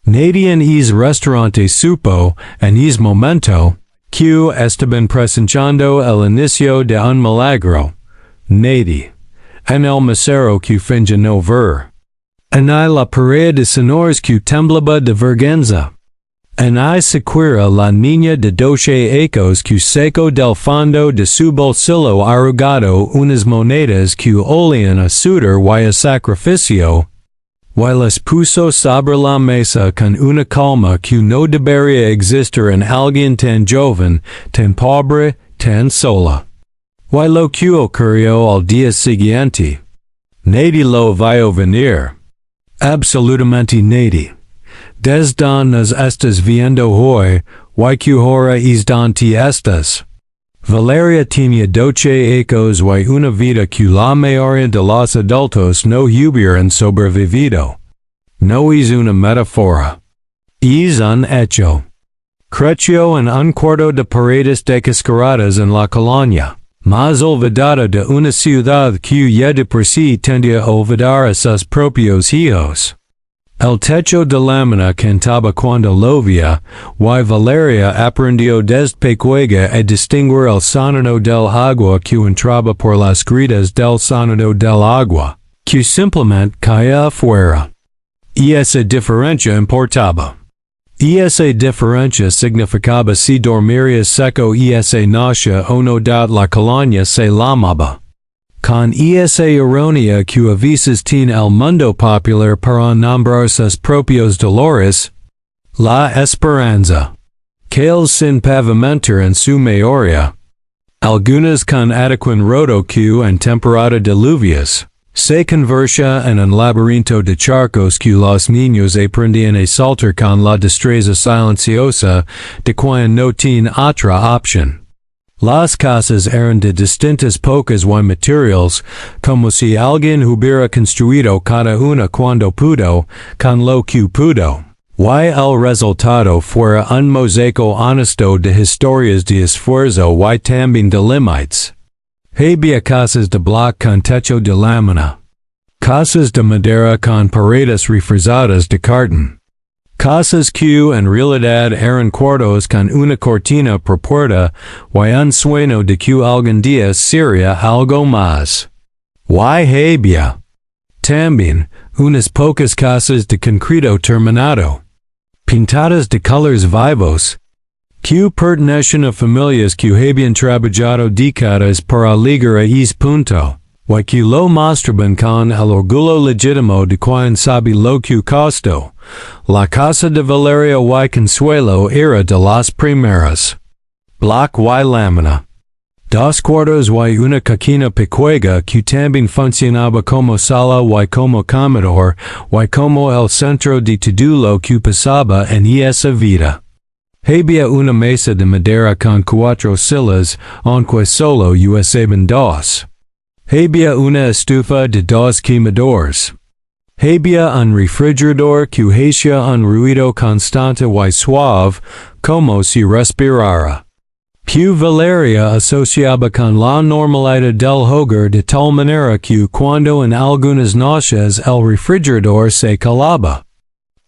Nadie es restaurante supo, en es momento, que estaban presentando el inicio de un milagro. Nadie. En el mesero que finge no ver. En I la pareja de sonores que temblaba de vergüenza. En I sequira la niña de 12 ecos que sacó del fondo de su bolsillo arrugado unas monedas que olían a sudor y a sacrificio, y las puso sobre la mesa con una calma que no debería existir en alguien tan joven, tan pobre, tan sola. Y lo que ocurrió al día siguiente. Nadie lo vio venir. Absolutamente nadie. Desde nos estás viendo hoy, y que hora es donde estás. Valeria tenía 12 ecos y una vida que la mayoría de los adultos no hubieran sobrevivido. No es una metáfora. Es un hecho. Creció en un cuarto de paredes descascaradas en la colonia, más olvidada de una ciudad que ya de por sí tendía a olvidar a sus propios hijos. El techo de lámina cantaba cuando llovía, y Valeria aprendió desde pequeña a distinguir el sonido del agua que entraba por las grietas del sonido del agua, que simplemente caía afuera. Y esa diferencia importaba. Y esa diferencia significaba si dormiría seco y esa noche o no la colonia se lamaba. Con esa ironía que a veces tiene el mundo popular para nombrar sus propios dolores, la esperanza. Cales sin pavimentar en su mayoría. Algunas con adecuado rodo que en temporada de lluvias, se convertía en un laberinto de charcos que los niños aprendían a saltar con la destreza silenciosa de cuando no tienen otra opción. Las casas eran de distintas pocas y materiales, como si alguien hubiera construido cada una cuando pudo, con lo que pudo. Y el resultado fuera un mosaico honesto de historias de esfuerzo y también de límites. Había casas de bloc con techo de lámina. Casas de madera con paredes reforzadas de cartón. Casas que en realidad eran cuartos con una cortina por puerta y un sueño de que algún día sería algo más. Y había también unas pocas casas de concreto terminado, pintadas de colores vivos, que pertenecen a familias que habían trabajado décadas para llegar a ese punto, y que lo mostraban con el orgullo legítimo de quien sabe lo que costó. La casa de Valeria y Consuelo era de las primeras. Block y lámina. Dos cuartos y una cocina pequeña que también funcionaba como sala y como comedor y como el centro de todo lo que pasaba en esa vida. Había una mesa de madera con 4 sillas, aunque solo usaban 2. Había una estufa de 2 quemadores. Había un refrigerador que hacía un ruido constante y suave, como si respirara. Que Valeria asociaba con la normalidad del hogar de tal manera que cuando en algunas noches el refrigerador se calaba,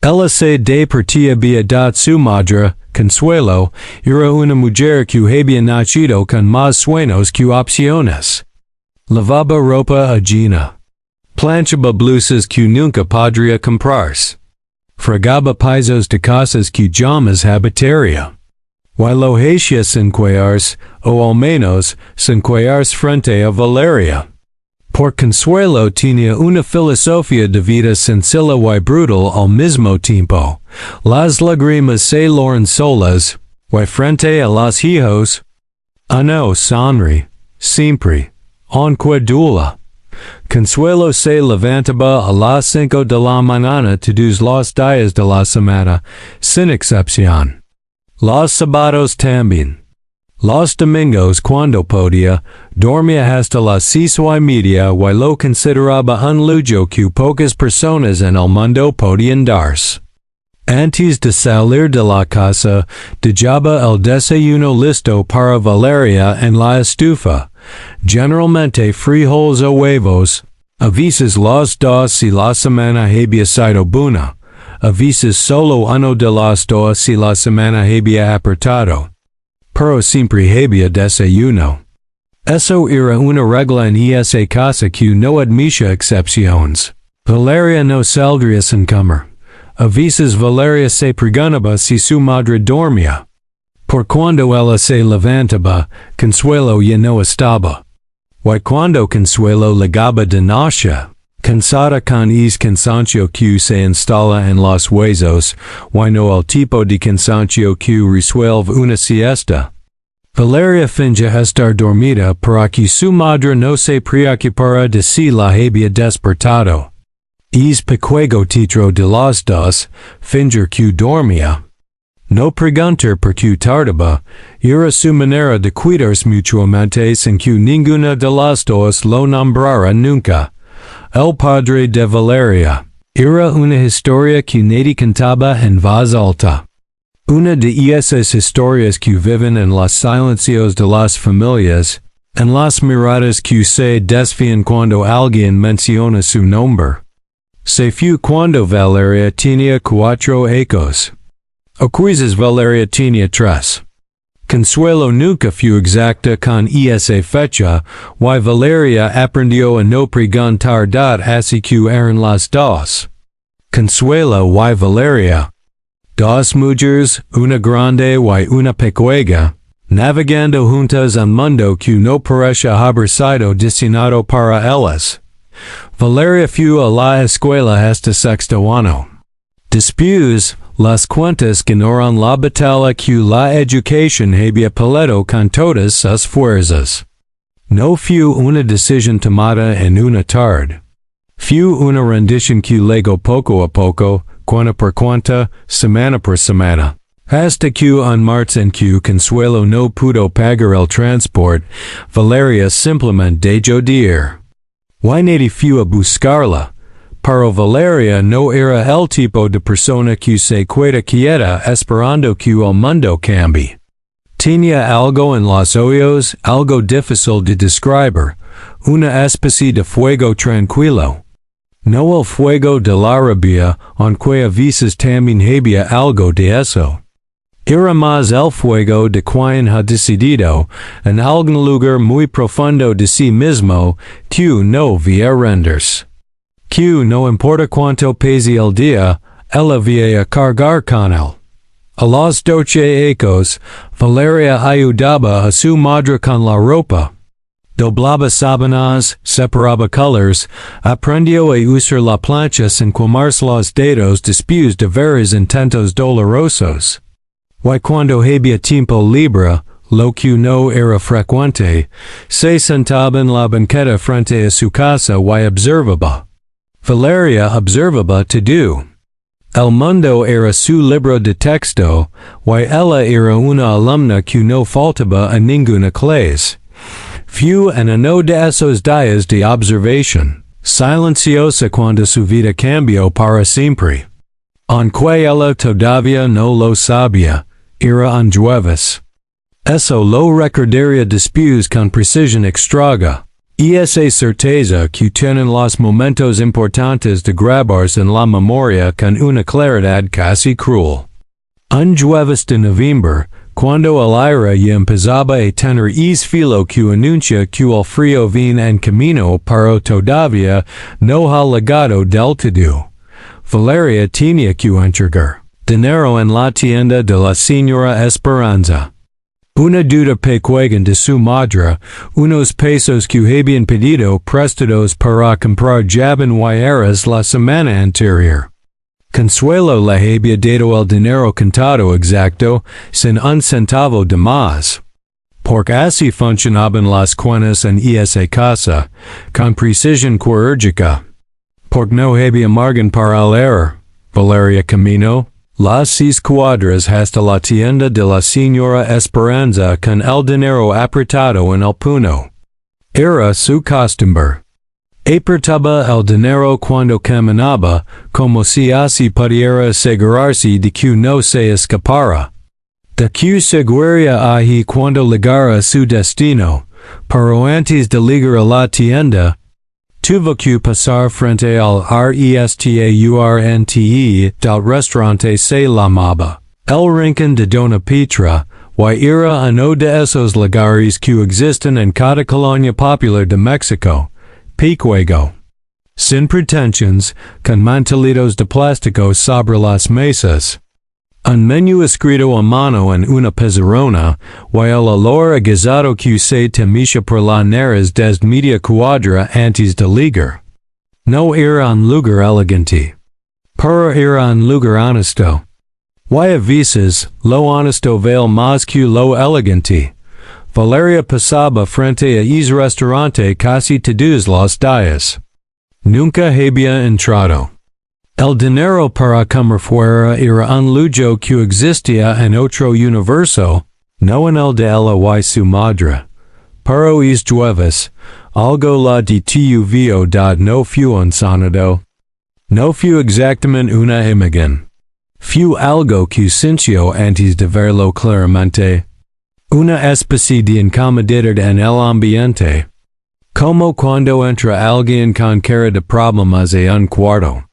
ella se departía de su madre, Consuelo, era una mujer que había nacido con más sueños que opciones. Lavaba ropa ajena. Planchaba blusas que nunca podría comprarse. Fregaba pisos de casas que jamás habitaría. Y lo hacía sin cuellarse, o al menos sin cuellarse frente a Valeria. Por Consuelo tenía una filosofía de vida sencilla y brutal al mismo tiempo. Las lágrimas se loran solas, y frente a los hijos, no sonríe, siempre, aunque duela. Consuelo se levantaba a las 5 de la mañana todos los días de la semana, sin excepción. Los sábados también. Los domingos cuando podía, dormía hasta las 6:30 y lo consideraba un lujo que pocas personas en el mundo podían darse. Antes de salir de la casa, dejaba el desayuno listo para Valeria en la estufa, generalmente frijoles o huevos, a veces los dos si la semana había sido buena, a veces solo uno de las dos si la semana había apretado. Pero siempre había desayuno. Eso era una regla en esa casa que no admitía excepciones. Valeria no saldría sin comer. A veces Valeria se preguntaba si su madre dormía. Por cuando ella se levantaba, Consuelo ya no estaba. Y cuando Consuelo llegaba de noche, cansada con el cansancio que se instala en los huesos, y no el tipo de cansancio que resuelve una siesta. Valeria finge estar dormida para que su madre no se preocupara de si la había despertado. Es pequeño titro de los dos, fingir que dormía. No preguntar por qué tardaba, era su manera de cuidarse mutuamente sin que ninguna de las dos lo nombrara nunca. El padre de Valeria. Era una historia que nadie contaba en voz alta. Una de esas historias que viven en los silencios de las familias, en las miradas que se desvían cuando alguien menciona su nombre. Se fue cuando Valeria tenía 4 años. A quizás Valeria tenía 3. Consuelo nunca fue exacta con esa fecha, y Valeria aprendió a no preguntar así que eran las dos. Consuelo y Valeria. Dos mujeres, una grande y una pequeña, navegando juntas un mundo que no parece haber sido diseñado para ellas. Valeria fue a la escuela hasta sexto año. Después, las cuentas ganaron la batalla que la educación había peleado con todas sus fuerzas. No fue una decisión tomada en una tarde. Fue una rendición que llegó poco a poco, cuenta por cuenta, semana por semana. Hasta que un martes en que Consuelo no pudo pagar el transporte, Valeria simplemente dejó de ir. Y nadie fue a buscarla. Pero Valeria no era el tipo de persona que se queda quieta esperando que el mundo cambie. Tenía algo en los ojos, algo difícil de describir, una especie de fuego tranquilo. No el fuego de la rabia, aunque a veces también había algo de eso. Era más el fuego de quien ha decidido, en algún lugar muy profundo de sí mismo, que no vía renderse. Que no importa cuánto pese el día, ella vía a cargar con él. A los 12 años, Valeria ayudaba a su madre con la ropa. Doblaba sábanas, separaba colors, aprendió a usar la plancha sin quemarse los dedos después de varios intentos dolorosos. Y cuando había tiempo libre, lo que no era frecuente, se sentaba en la banqueta frente a su casa y observaba. Valeria observaba todo. El mundo era su libro de texto, y ella era una alumna que no faltaba a ninguna clase. Fue en uno de esos días de observación, silenciosa cuando su vida cambió para siempre. Aunque ella todavía no lo sabía, era un jueves. Eso lo recordaría después con precisión extraña. Y esa certeza que tienen los momentos importantes de grabarse en la memoria con una claridad casi cruel. Un jueves de noviembre, cuando el aire ya empezaba a tener ese filo que anuncia que el frío viene en camino pero todavía no ha llegado del todo. Valeria tenía que entregar dinero en la tienda de la señora Esperanza. Una duda pequeña de su madre, unos pesos que habían pedido prestados para comprar jaboneras la semana anterior. Consuelo le había dado el dinero contado exacto, sin un centavo de más. Porque así funcionaban las cuentas en esa casa, con precisión quirúrgica. Porque no había margen para el error. Valeria caminó las 6 cuadras hasta la tienda de la señora Esperanza con el dinero apretado en el puño. Era su costumbre. Apretaba el dinero cuando caminaba, como si así pudiera asegurarse de que no se escapara. De que seguiría allí cuando llegara a su destino, pero antes de llegar a la tienda, Tuvo que pasar frente al restaurante del restaurante se llamaba El Rincón de Dona Petra, y era uno de esos lugares que existen en cada colonia popular de México, Picuego. Sin pretensions, con mantelitos de plástico sobre las mesas. Un menú escrito a mano en una pizarrona, y el olor a guisado que se temía por la nariz desde media cuadra antes de llegar. No era un lugar elegante. Pero era un lugar honesto. Y a veces, lo honesto vale más que lo elegante. Valeria pasaba frente a ese restaurante casi todos los días. Nunca había entrado. El dinero para comer fuera era un lujo que existía en otro universo, no en el de ella y su madre. Pero es jueves, algo la de tu no fue un sonado. No fue exactamente una imagen. Fue algo que sintió antes de verlo claramente. Una especie de incomodidad en el ambiente. Como cuando entra alguien con cara de problemas a un cuarto.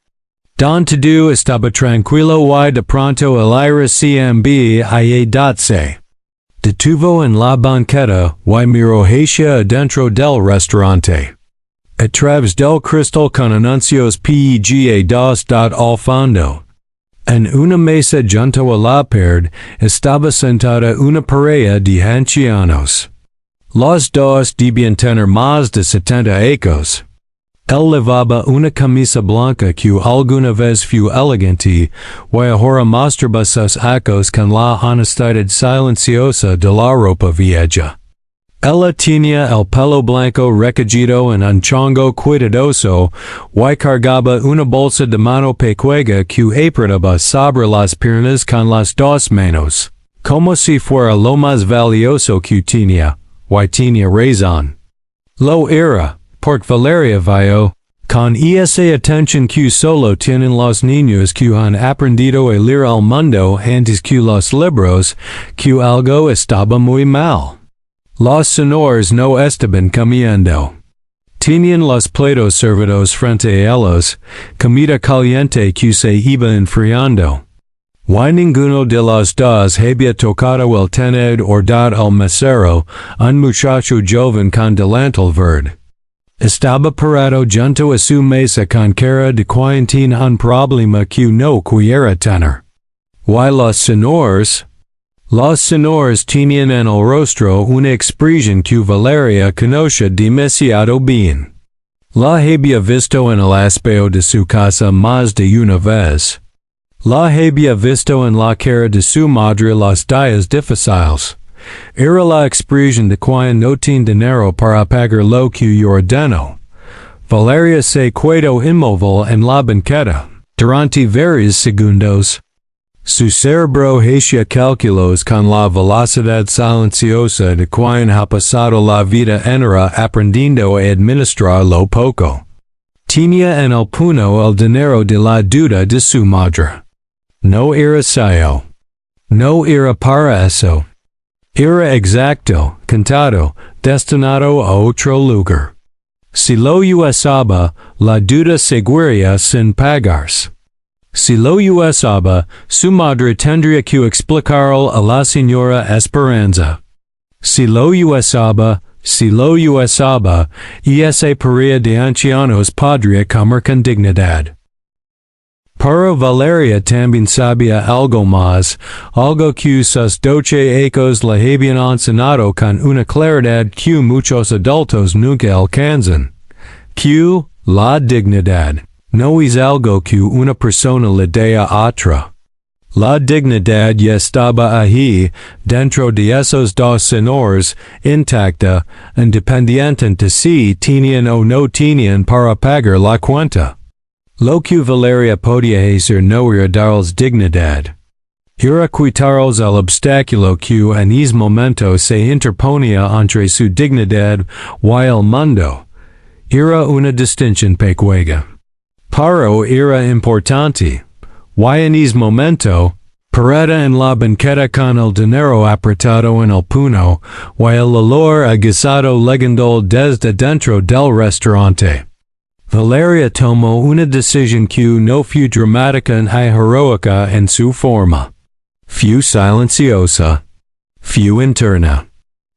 Don todo estaba tranquilo y de pronto el aire se detuvo en la banqueta y miró hacia adentro del restaurante. A través del cristal con anuncios PEGA2 al fondo. En una mesa junto a la pared estaba sentada una pareja de ancianos. Los dos debían tener más de 70 años. Él llevaba una camisa blanca que alguna vez fue elegante, y ahora mostraba sus ojos con la honestidad silenciosa de la ropa vieja. Ella tenía el pelo blanco recogido en un chongo cuidadoso, y cargaba una bolsa de mano pequeña que apretaba sobre las piernas con las dos manos, como si fuera lo más valioso que tenía, y tenía razón. Lo era. Porque Valeria vio, con esa atención que solo tienen los niños que han aprendido a leer el mundo antes que los libros, que algo estaba muy mal. Los señores no estaban comiendo. Tenían los platos servidos frente a ellos, comida caliente que se iba enfriando. Y ninguno de los dos había tocado el tenedor dado al mesero, un muchacho joven con delantal verde. Estaba parado junto a su mesa con cara de quien tiene un problema que no quiere tener. Y los señores tenían en el rostro una expresión que Valeria conoce demasiado bien. La había visto en el espejo de su casa más de una vez. La había visto en la cara de su madre los días difíciles. Era la expresión de quien no tiene dinero para pagar lo que ordeno. Valeria se quedó inmóvil en la banqueta durante varios segundos. Su cerebro hacía cálculos con la velocidad silenciosa de quien ha pasado la vida entera aprendiendo a administrar lo poco. Tenía en el puño el dinero de la duda de su madre. No era suyo. No era para eso. Era exacto, contado, destinado a otro lugar. Si lo usaba, la duda seguiría sin pagarse. Si lo usaba, su madre tendría que explicarlo a la señora Esperanza. Si lo usaba, esa pareja de ancianos podría comer con dignidad. Pero Valeria también sabía algo más, algo que sus 12 ecos la habían enseñado con una claridad que muchos adultos nunca alcanzan. Que la dignidad no es algo que una persona le dé a otra. La dignidad ya estaba ahí, dentro de esos dos señores, intacta, independiente de si tenían o no tenían para pagar la cuenta. Lo que Valeria podía hacer no era darles dignidad. Era quitarles el obstáculo que en ese momento se interponía entre su dignidad y el mundo. Era una distinción pequeña. Pero era importante. Y en ese momento, parada en la banqueta con el dinero apretado en el puño, y el olor a guisado llegando desde dentro del restaurante. Valeria tomó una decisión que no fue dramática ni heroica en su forma. Fue silenciosa. Fue interna.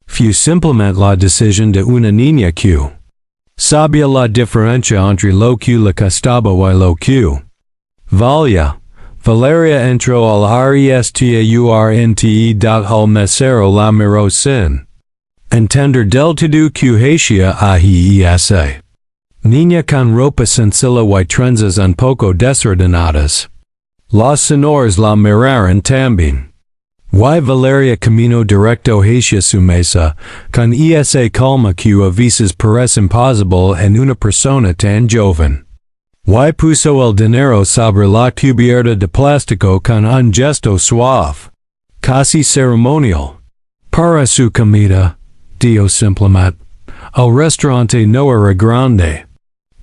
Fue simplemente la decisión de una niña que sabía la diferencia entre lo que le costaba y lo que valía. Valeria entró al restaurante al mesero la miró sin entender del todo que hacía esa niña con ropa sencilla y trenzas un poco desordenadas. Los señores la miraron también. Y Valeria caminó directo hacia su mesa, con esa calma que a veces parece imposible en una persona tan joven. Y puso el dinero sobre la cubierta de plástico con un gesto suave, casi ceremonial. Para su comida, dijo simplemente, el restaurante no era grande.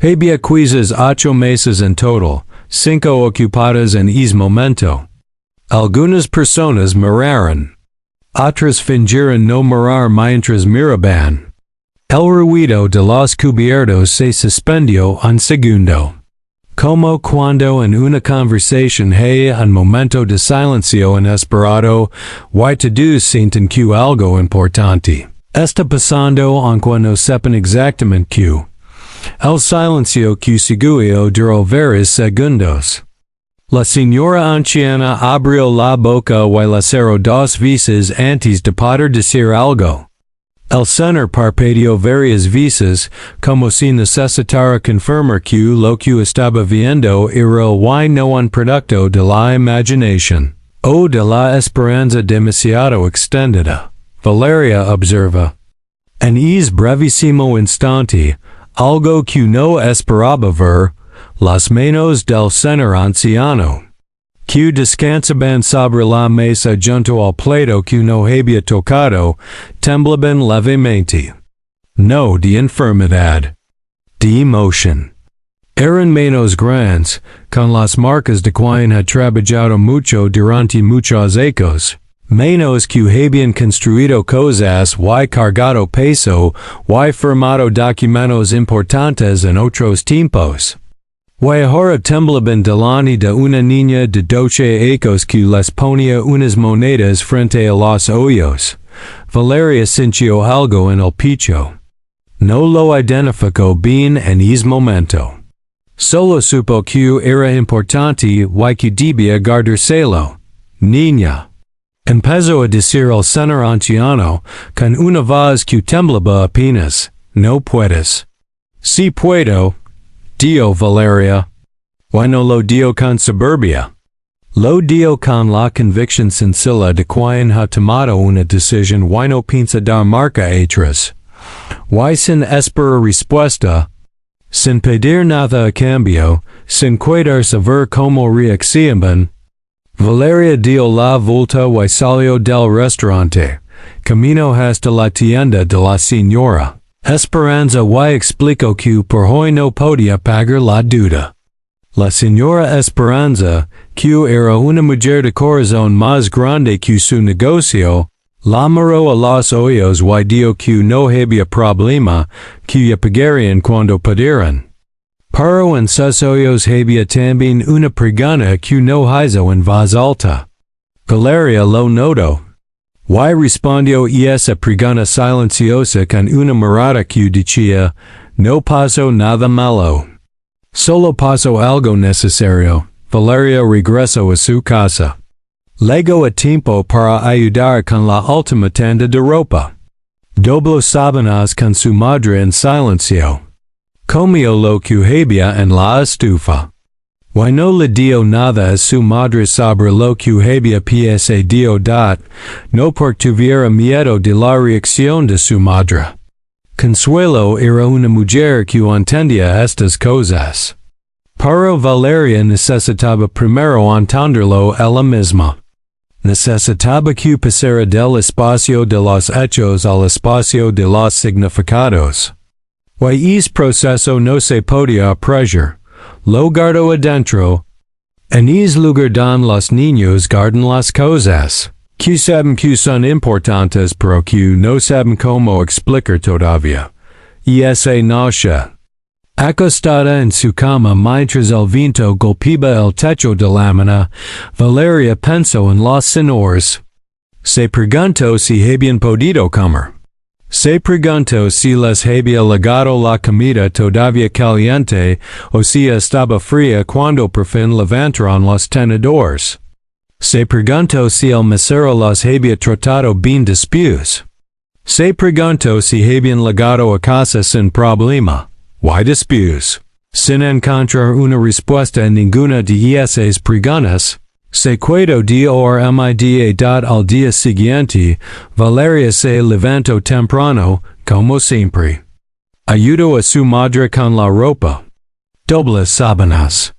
Había quizás 8 mesas en total, 5 ocupadas en ese momento. Algunas personas miraron. Otras fingieron no mirar mientras miraban. El ruido de los cubiertos se suspendió un segundo. Como cuando en una conversación hay un momento de silencio inesperado, y todos sienten que algo importante está pasando aunque no sepan exactamente qué. El silencio que siguió duró varios segundos. La señora anciana abrió la boca y la cerró 2 veces antes de poder decir algo. El señor parpadeó varias veces, como si necesitara confirmar que lo que estaba viendo era el y no un producto de la imaginación, o de la esperanza demasiado extendida. Valeria observa. En ese brevísimo instante, algo que no esperaba ver, las manos del señor anciano, que descansaban sobre la mesa junto al plato que no había tocado, temblaban levemente. No de enfermedad. De emoción. Eran manos grandes, con las marcas de quien had trabajado mucho durante muchos años. Manos que habían construido cosas y cargado peso y firmado documentos importantes en otros tiempos. Y ahora temblaban delante de una niña de 12 años que les ponía unas monedas frente a los ojos. Valeria sintió algo en el pecho. No lo identificó bien en ese momento. Solo supo que era importante y que debía guardárselo. Niña. Empezó a decir el señor anciano, con una voz que temblaba apenas. No puedes. Si puedo, dijo Valeria. Y no lo dijo con soberbia. Lo dijo con la convicción sencilla de quien ha tomado una decisión y no piensa dar marca atrás. Y sin esperar respuesta, sin pedir nada a cambio, sin cuidar saber cómo reaccionaban, Valeria dio la vuelta y salió del restaurante, camino hasta la tienda de la señora Esperanza y explicó que por hoy no podía pagar la deuda. La señora Esperanza, que era una mujer de corazón más grande que su negocio, la miró a los ojos y dijo que no había problema, que ya pagarían cuando pudieran. Pero en sus ojos había también una pregunta que no hizo en voz alta. Valeria lo notó. Y respondió esa pregunta silenciosa con una mirada que decía, no pasó nada malo. Solo pasó algo necesario. Valeria regresó a su casa. Llegó a tiempo para ayudar con la última tanda de ropa. Dobló sábanas con su madre en silencio. Comió lo que había en la estufa. Y no le dio nada a su madre sobre lo que había pasado, no porque tuviera miedo de la reacción de su madre. Consuelo era una mujer que entendía estas cosas. Pero Valeria necesitaba primero entenderlo ella misma. Necesitaba que pasara del espacio de los hechos al espacio de los significados. Y ese proceso no se podía apresurar. Lo guardó adentro. En ese lugar donde los niños guardan las cosas, que saben que son importantes pero que no saben cómo explicar todavía. Y esa noche, Acostada en su cama mientras el viento golpeaba el techo de lámina, Valeria pensó en los sonors. Se preguntó si habían podido comer. Se preguntó si les había llegado la comida todavía caliente o si estaba fría cuando por fin levantaron los tenedores. Se preguntó si el mesero los había tratado bien después. Se preguntó si habían llegado a casa sin problema. Why después? Sin encontrar una respuesta a ninguna de esas preguntas, se quedó dormida. Al día siguiente, Valeria se levantó temprano, como siempre. Ayudó a su madre con la ropa. Dobles sábanas.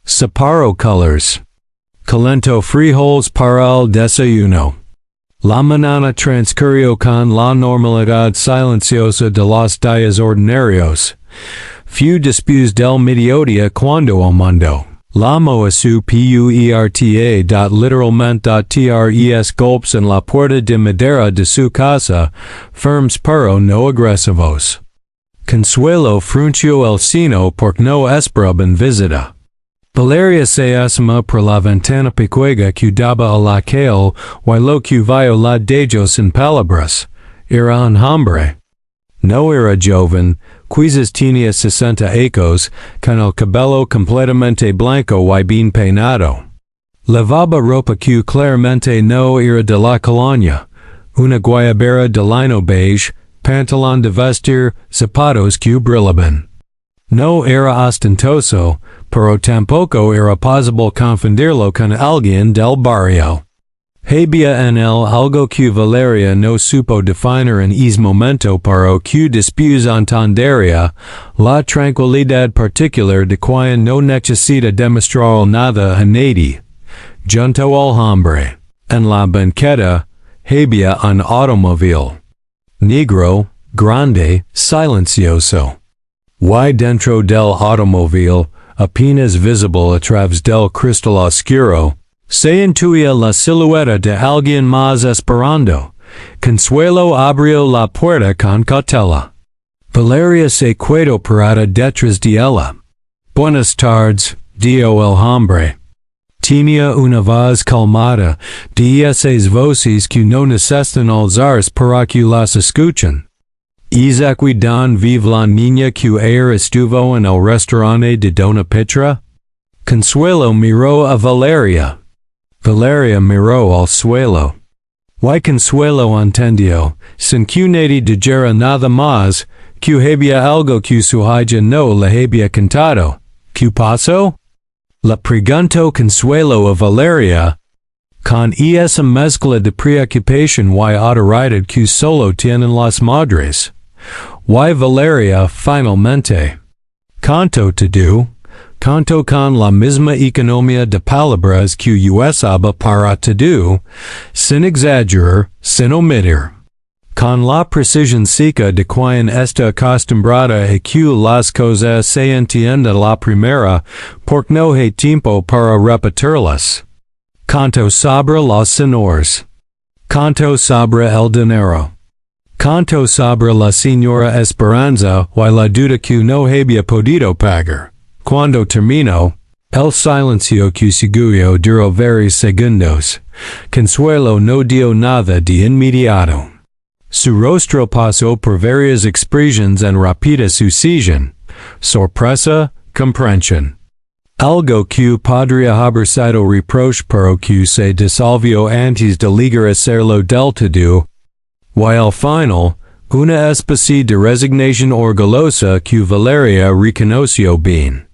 Separó colors. Calentó frijoles para el desayuno. La mañana transcurrió con la normalidad silenciosa de los días ordinarios. Fue después del mediodía cuando el mundo llamó a su puerta. Literalmente tres golpes en la puerta de madera de su casa, firmes pero no agresivos. Consuelo frunció el ceño porque no esperaban visita. Valeria se asomó por la ventana pequeña que daba a la calle, y lo que vio la dejó sin palabras. Era un hombre. No era joven, quizás tenía 60 años, con el cabello completamente blanco y bien peinado. Lavaba ropa que claramente no era de la colonia, una guayabera de lino beige, pantalón de vestir, zapatos que brillaban. No era ostentoso, pero tampoco era posible confundirlo con alguien del barrio. Había en él algo que Valeria no supo definir en ese momento, pero que después entendería, la tranquilidad particular de quien no necesita demostrar nada a nadie. Junto al hombre, en la banqueta, había un automóvil. Negro, grande, silencioso. Y dentro del automóvil, apenas visible a través del cristal oscuro, se intuía la silueta de alguien más esperando. Consuelo abrió la puerta con cautela. Valeria se quedó parada detrás de ella. Buenas tardes, dijo el hombre. Tenía una voz calmada, de esas voces que no necesitan alzarse para que las escuchen. ¿Es aquí donde vive la niña que ayer estuvo en el restaurante de Dona Petra? Consuelo miró a Valeria. Valeria miró al suelo. Y Consuelo entendió, sin que nadie dijera nada más, que había algo que su hija no le había contado. ¿Qué pasó? Le preguntó Consuelo a Valeria, con esa mezcla de preocupación y autoridad que solo tienen las madres. Y Valeria, finalmente, contó todo, contó con la misma economía de palabras que usaba para todo, sin exagerar, sin omitir. Con la precisión seca de quien está acostumbrada a que las cosas se entiendan la primera, porque no hay tiempo para repetirlas. Contó sobre los sonors. Contó sobre el dinero. Contó sobre la señora Esperanza y la duda que no había podido pagar. Cuando terminó, el silencio que siguió duró varios segundos. Consuelo no dio nada de inmediato. Su rostro pasó por varias expresiones en rápida sucesión: sorpresa, comprensión. Algo que podría haber sido reproche pero que se disolvió antes de llegar a serlo del todo. Y al final, una especie de resignación orgullosa que Valeria reconoció bien.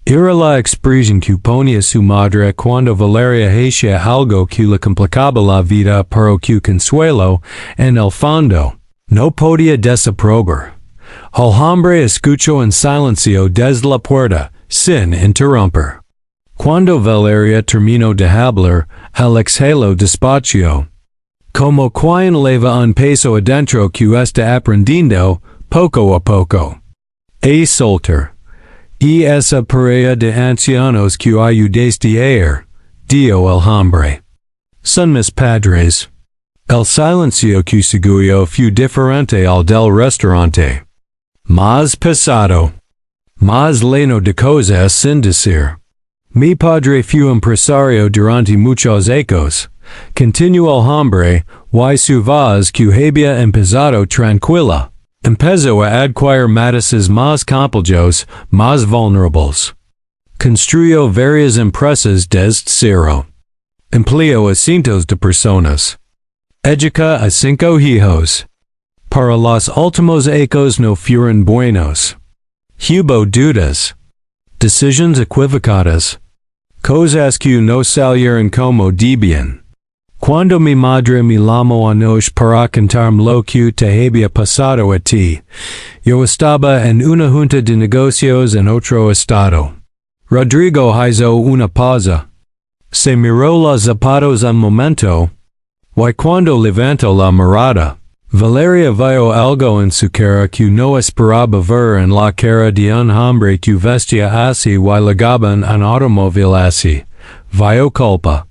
Era la expresión que ponía su madre cuando Valeria hacía algo que le complicaba la vida pero que Consuelo, en el fondo, no podía desaprobar. El hombre escuchó en silencio desde la puerta, sin interrumpir. Cuando Valeria terminó de hablar, el exhaló despacio. Como quien leva un peso adentro que está aprendiendo, poco a poco. A soltar. Y esa pareja de ancianos que ayudaste ayer, dijo el hombre. Son mis padres. El silencio que siguió fue diferente al del restaurante. Más pesado. Más leno de cosas sin decir. Mi padre fue empresario durante muchos años. Continuó el hombre, y su voz que había empezado tranquila. Empezó a adquirir matices más complejos, más vulnerables. Construyó varias empresas desde cero. Empleó a cientos de personas. Educa a 5 hijos. Para los últimos años no fueron buenos. Hubo dudas. Decisiones equivocadas. Cosas que no salieron como debían. Cuando mi madre me llamó anoche para contarme lo que te había pasado a ti, yo estaba en una junta de negocios en otro estado. Rodrigo hizo una pausa. Se miró los zapatos un momento. Y cuando levantó la mirada, Valeria vio algo en su cara que no esperaba ver en la cara de un hombre que vestía así y llegaba en un automóvil así. Vio culpa.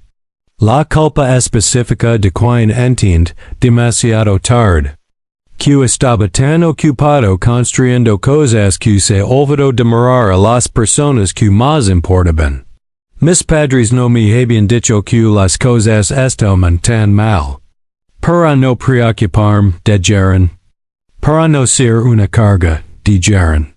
La culpa específica de quien entiende, demasiado tarde. Que estaba tan ocupado construyendo cosas que se olvidó de mirar a las personas que más importaban. Mis padres no me habían dicho que las cosas estaban tan mal. Para no preocuparme, dijeron. Para no ser una carga, dijeron.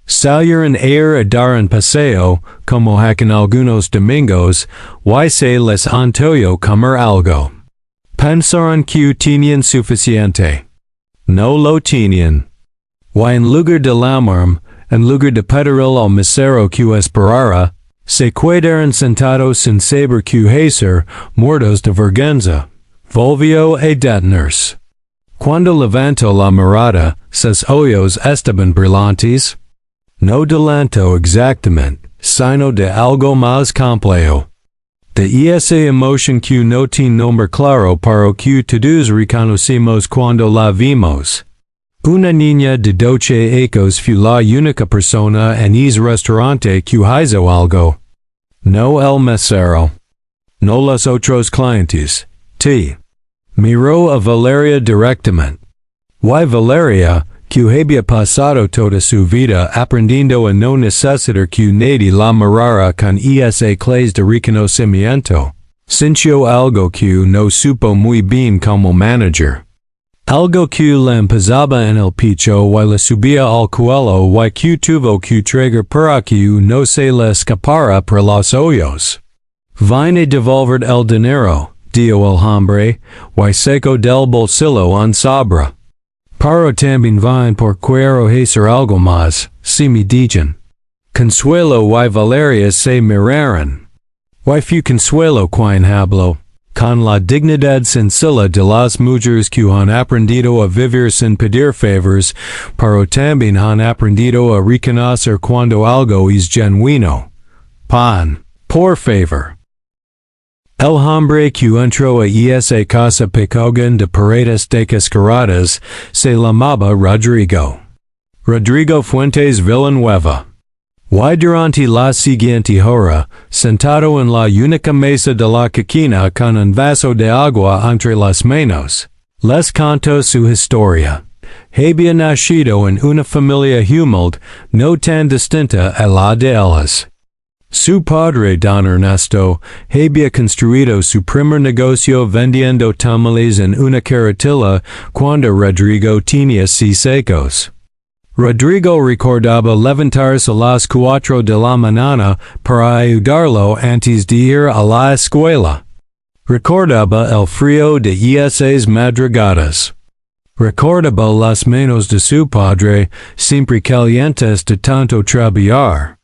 Salieron a dar un paseo, como hacen algunos domingos, y se les antojó comer algo. Pensaron que tenían suficiente. No lo tenían. Y en lugar de llamarme, en lugar de pedirle al mesero que esperara, se quedaron sentados sin saber qué hacer, muertos de vergüenza. Volvió a detenerse. Cuando levantó la mirada, sus ojos estaban brillantes. No delantó exactamente, sino de algo más complejo. De esa emoción que no tiene nombre claro pero que todos reconocimos cuando la vimos. Una niña de 12 años fue la única persona en ese restaurante que hizo algo. No el mesero. No los otros clientes. Miró a Valeria directamente. Y Valeria, que había pasado toda su vida aprendiendo a no necesitar que nadie la mirara con esa clase de reconocimiento, sintió algo que no supo muy bien como manager. Algo que le empezaba en el pecho y le subía al cuello y que tuvo que tragar para que no se le escapara por los ojos. Vine a devolver el dinero, dijo el hombre, y sacó del bolsillo un sobre. Pero también vine por quiero hacer algo más, si me dicen. Consuelo y Valeria se miraron. Y fue Consuelo quien habló, con la dignidad sencilla de las mujeres que han aprendido a vivir sin pedir favors, pero también han aprendido a reconocer cuando algo es genuino. Pan, por favor. El hombre que entró a esa casa pequeña de paredes descaradas se llamaba Rodrigo. Rodrigo Fuentes Villanueva. Y durante la siguiente hora, sentado en la única mesa de la cocina con un vaso de agua entre las manos, les contó su historia. Había nacido en una familia humilde, no tan distinta a la de ellas. Su padre, don Ernesto, había construido su primer negocio vendiendo tamales en una carretilla cuando Rodrigo tenía 6 años. Rodrigo recordaba levantarse a las 4 de la mañana para ayudarlo antes de ir a la escuela. Recordaba el frío de esas madrugadas. Recordaba las manos de su padre, siempre calientes de tanto trabajar.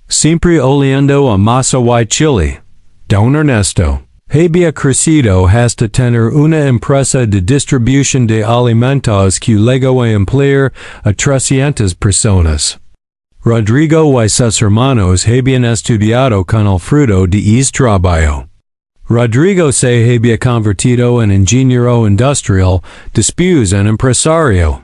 Siempre oliendo a masa y chile. Don Ernesto había crecido hasta tener una empresa de distribución de alimentos que llegó a emplear a 300 personas. Rodrigo y sus hermanos habían estudiado con el fruto de ese trabajo. Rodrigo se había convertido en ingeniero industrial, después en empresario.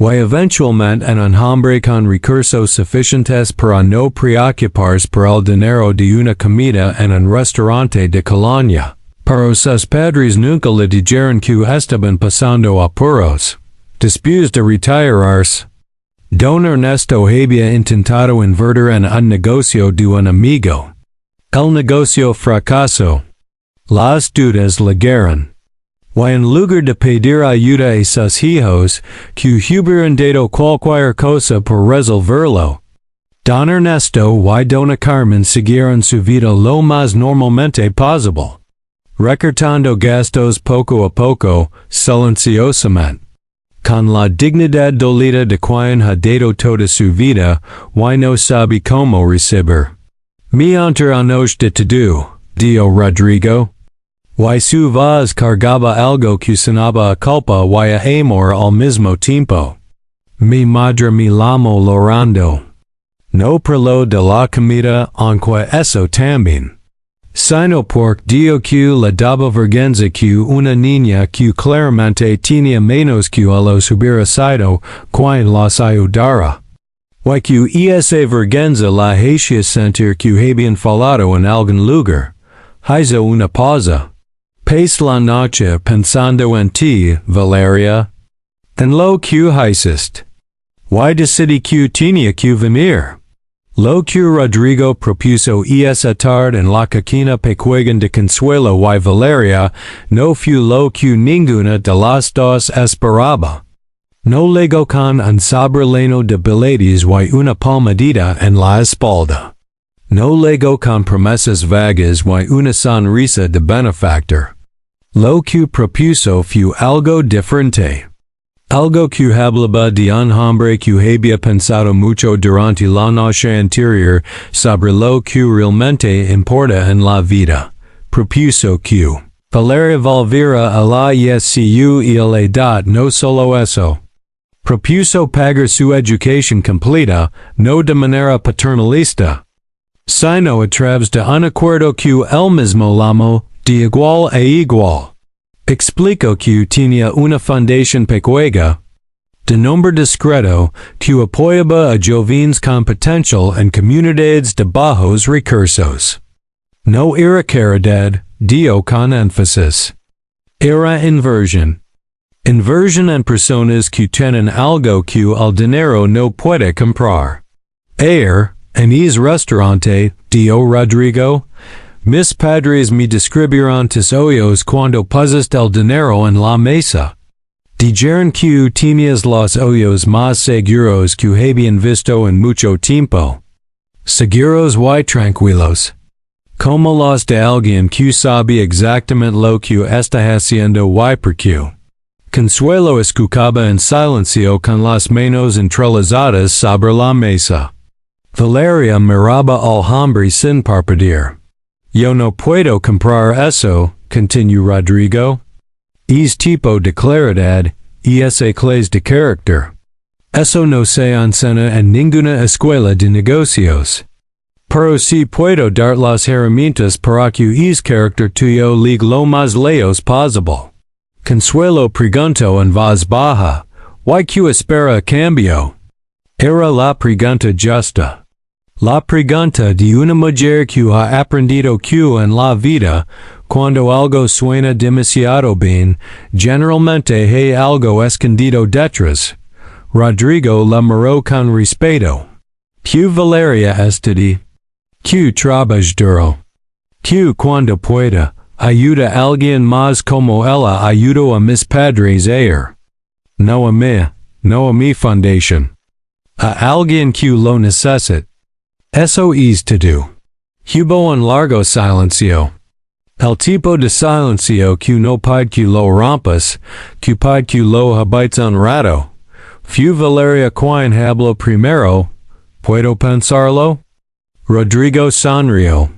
Y eventualmente en un hombre con recursos suficientes para no preocuparse por el dinero de una comida en un restaurante de Colonia. Pero sus padres nunca le dijeron que estaban pasando apuros. Después de retirarse, Don Ernesto había intentado invertir en un negocio de un amigo. El negocio fracasó. Las dudas llegaron. Y en lugar de pedir ayuda a sus hijos, que hubieran dado cualquier cosa por resolverlo, Don Ernesto y Dona Carmen siguieron su vida lo más normalmente posible, recortando gastos poco a poco, silenciosamente. Con la dignidad dolida de quien ha dado toda su vida, y no sabe cómo recibir. Mientras años de todo, dijo Rodrigo. Y su voz cargaba algo que sonaba a culpa y a amor al mismo tiempo. Mi madre me llamó llorando. No parló de la comida, aunque eso también. Sino porque dijo que le daba vergüenza que una niña que claramente tenía menos que a los hubiera sido quien los ayudara. Y que esa vergüenza la hacía sentir que habían fallado en algún lugar. Hizo una pausa. Pasé la noche pensando en ti, Valeria. En lo que hiciste. Y decidí que tenía que venir. Lo que Rodrigo propuso esa tarde en la cocina pequeña de Consuelo y Valeria no fue lo que ninguna de las dos esperaba. No llegó con un sobre lleno de billetes y una palmadita en la espalda. No llegó con promesas vagas y una sonrisa de benefactor. Lo que propuso fue algo diferente. Algo que hablaba de un hombre que había pensado mucho durante la noche anterior sobre lo que realmente importa en la vida. Propuso que Valeria volviera a la ESCU y la edad no solo eso. Propuso pagar su educación completa, no de manera paternalista, sino a través de un acuerdo que él mismo llamó de igual a igual. Explicó que tenía una fundación pequeña, de nombre discreto, que apoyaba a jóvenes con potencial en comunidades de bajos recursos. No era caridad, dijo con énfasis. Era inversión. Inversión en personas que tienen algo que el dinero no puede comprar. En ese restaurante, dijo Rodrigo, mis padres me describieron tus ojos cuando pusiste el dinero en la mesa. Dijeron que tenías los ojos más seguros que habían visto en mucho tiempo. Seguros y tranquilos. Como los de alguien que sabe exactamente lo que está haciendo y por qué. Consuelo escuchaba en silencio con las manos entrelazadas sobre la mesa. Valeria miraba al hombre sin parpadear. Yo no puedo comprar eso, continuó Rodrigo. Es tipo de claridad, y esa clase de carácter. Eso no se enseña en ninguna escuela de negocios. Pero si puedo dar las herramientas para que ese carácter tuyo llegue lo más lejos posible. Consuelo preguntó en voz baja, ¿y qué espera a cambio? Era la pregunta justa. La pregunta de una mujer que ha aprendido que en la vida, cuando algo suena demasiado bien, generalmente hay algo escondido detrás. Rodrigo la miró con respeto. Que Valeria estudia. Que trabaja duro. Que cuando pueda, ayuda a alguien más como ella ayudó a mis padres ayer. No a mí, no a mi fundación. A alguien que lo necesita. Eso es todo. Hubo un largo silencio. El tipo de silencio que no pide que lo rompas, que pide que lo habites un rato. Fue Valeria quien habló primero. ¿Puedo pensarlo? Rodrigo sonrió.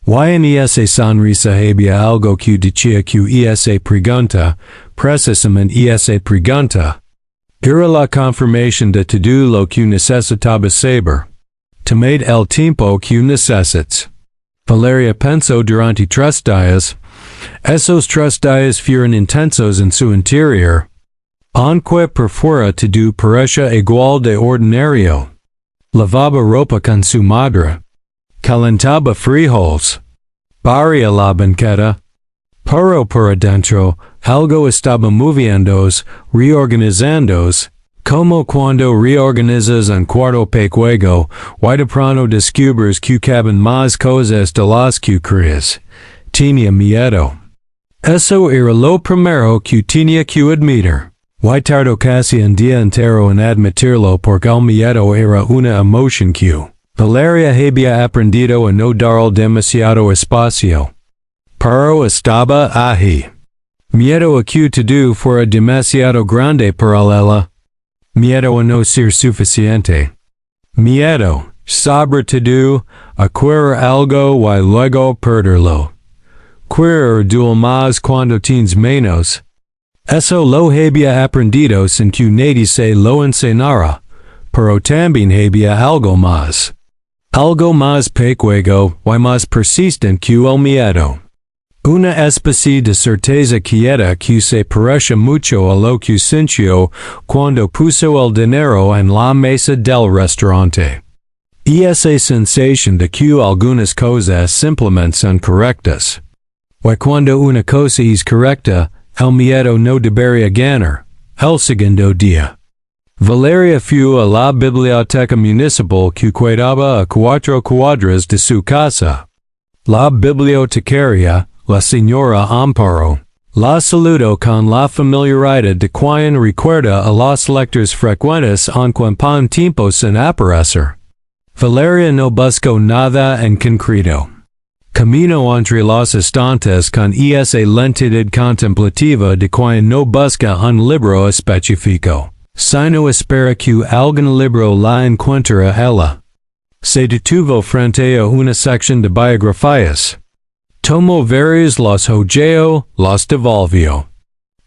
Y en esa sonrisa había algo que decía que esa pregunta, precisamente esa pregunta, era la confirmación de todo lo que necesitaba saber. Tomad el tiempo que necesites. Valeria pensó durante 3 días. Esos 3 días fueron intensos en su interior. Aunque por fuera todo parecía igual de ordinario. Lavaba ropa con su madre. Calentaba frijoles. Barría la banqueta. Pero por adentro, algo estaba moviéndose, reorganizándose, Como cuando reorganizas un cuarto pequeño, y de pronto descubres que caben más cosas de las que crees. Tenía miedo. Eso era lo primero que tenía que admitir. Y tardó casi un día entero en admitirlo porque el miedo era una emoción que Valeria había aprendido a no darle demasiado espacio. Pero estaba ahí. Miedo a que todo fuera demasiado grande para ella. Miedo a no ser suficiente. Miedo, sobre todo, a querer algo y luego perderlo. Querer duel más cuando tienes menos. Eso lo había aprendido sin que nadie se lo enseñara, pero también había algo más. Algo más pequeño y más persistente que el miedo. Una especie de certeza quieta que se parece mucho a lo que sintió cuando puso el dinero en la mesa del restaurante. Y esa sensación de que algunas cosas simplemente son correctas. Y cuando una cosa es correcta, el miedo no debería ganar. El segundo día. Valeria fue a la biblioteca municipal que quedaba a 4 cuadras de su casa. La bibliotecaria, la señora Amparo, la saludó con la familiaridad de quien recuerda a los lectores frecuentes aunque pan tiempo sin aparecer. Valeria no buscó nada en concreto. Caminó entre los estantes con esa lentitud contemplativa de quien no busca un libro específico, sino espera que algún libro la encuentre a ella. Se detuvo frente a una sección de biografías. Tomó varios, los hojeó, los devolvió.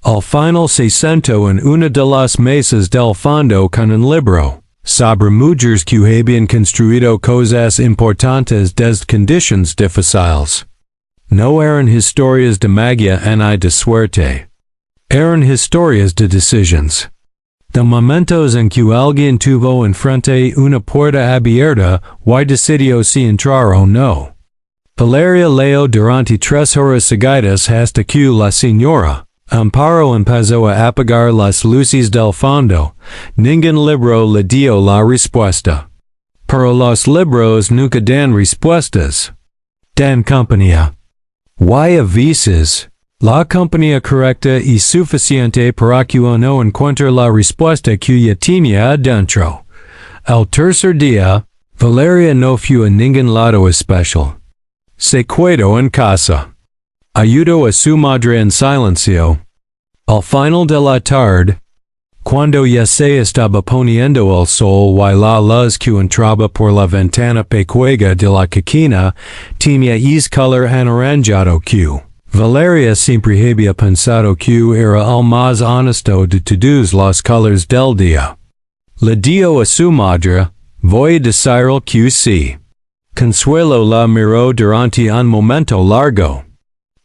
Al final se sentó en una de las mesas del fondo con un libro. Sobre mujeres que habían construido cosas importantes desde condiciones difíciles. No eran historias de magia ni de suerte. Eran historias de decisiones. De momentos en que alguien tuvo enfrente una puerta abierta y decidió si entrar o no. Valeria leyó durante 3 horas seguidas hasta que la señora Amparo empezó a apagar las luces del fondo. Ningún libro le dio la respuesta. Pero los libros nunca dan respuestas. Dan compañía. Y a veces, la compañía correcta y suficiente para que uno encuentre la respuesta que ya tenía adentro. El tercer día, Valeria no fue a ningún lado especial. Se quedó en casa. Ayudó a su madre en silencio. Al final de la tarde, cuando ya se estaba poniendo el sol y la luz que entraba por la ventana pequeña de la cocina tenía ese color anaranjado que Valeria siempre había pensado que era el más honesto de todos los colores del día. Le dio a su madre, voy a decirle que sí. Consuelo la miró durante un momento largo.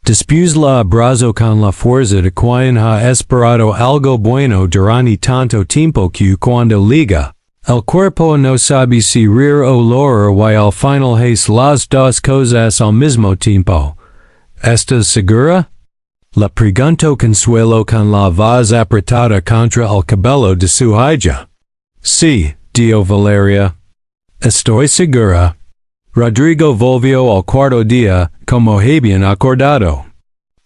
Después la abrazó con la fuerza de quien ha esperado algo bueno durante tanto tiempo que cuando liga, el cuerpo no sabe si reír o llorar y al final hace las dos cosas al mismo tiempo. ¿Estás segura? Le preguntó Consuelo con la voz apretada contra el cabello de su hija. Sí, dijo Valeria. Estoy segura. Rodrigo volvió al cuarto día, como habían acordado.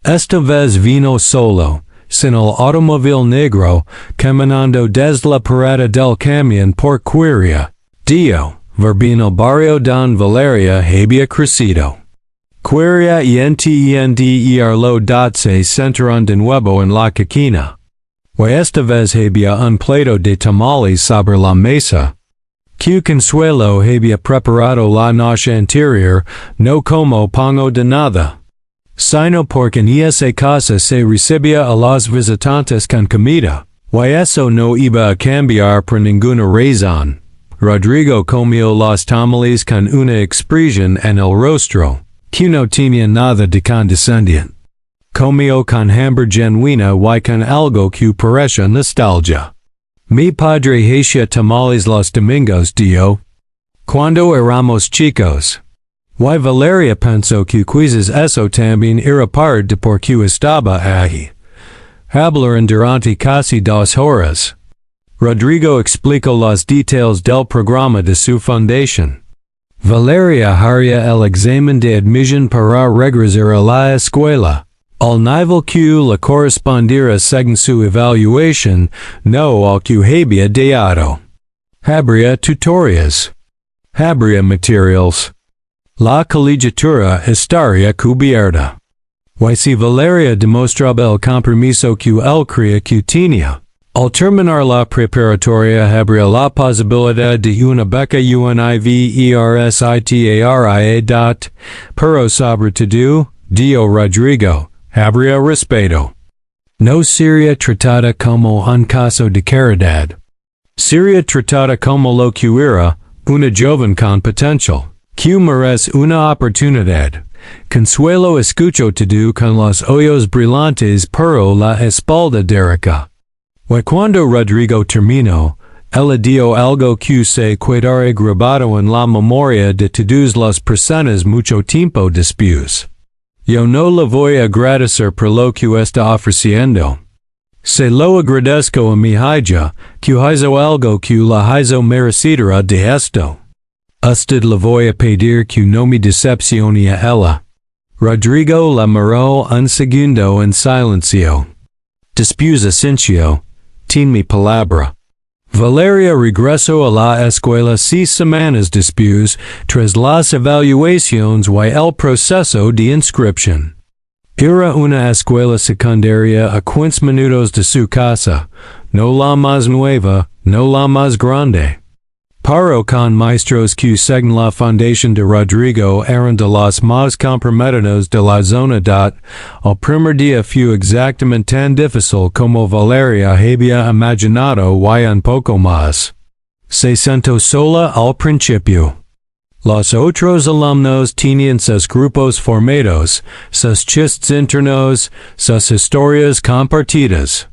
Esta vez vino solo, sin el automóvil negro, caminando desde la parada del camión por Quiria. Dio, verbino el barrio don Valeria había crecido. Quiria y lo se centraron de nuevo en la cocina. Y esta vez había un plato de tamales sobre la mesa. Que Consuelo había preparado la noche anterior, no como pongo de nada. Sino porque en esa casa se recibía a los visitantes con comida, y eso no iba a cambiar por ninguna razón. Rodrigo comió los tamales con una expresión en el rostro, que no tenía nada de condescendiente. Comió con hambre genuina y con algo que parece nostalgia. Mi padre hacía tamales los domingos, dio. Cuando éramos chicos. Y Valeria pensó que quizás eso también era parte de por qué estaba ahí. Hablaron durante casi 2 horas. Rodrigo explica los details del programa de su fundación. Valeria haría el examen de admisión para regresar a la escuela. Al nivel que le correspondiera según su evaluación, no al que había dado. Habría tutorias. Habría materials. La colegiatura estaría cubierta. Y si Valeria demostraba el compromiso que él creía que tenía, al terminar la preparatoria habría la posibilidad de una beca universitaria. Pero sobre todo, dio Rodrigo, habría respeto. No sería tratada como un caso de caridad. Sería tratada como lo que era, una joven con potencial, que merece una oportunidad. Consuelo escuchó todo con los ojos brillantes pero la espalda derecha. Y cuando Rodrigo terminó, él dio algo que se quedará grabado en la memoria de todos los presentes mucho tiempo después. Yo no le voy a agradecer por lo que está ofreciendo. Se lo agradezco a mi hija, que hizo algo que la hizo merecedora de esto. Usted le voy a pedir que no me decepcione a ella. Rodrigo la miró un segundo en silencio. Después asintió. Ten mi palabra. Valeria regresó a la escuela 6 semanas después, tras las evaluaciones y el proceso de inscripción. Era una escuela secundaria a 15 minutos de su casa, no la más nueva, no la más grande. Pero con maestros que según la fundación de Rodrigo eran de los más comprometidos de la zona. El primer día fue exactamente tan difícil como Valeria había imaginado y un poco más. Se sentó sola al principio. Los otros alumnos tenían sus grupos formados, sus chistes internos, sus historias compartidas.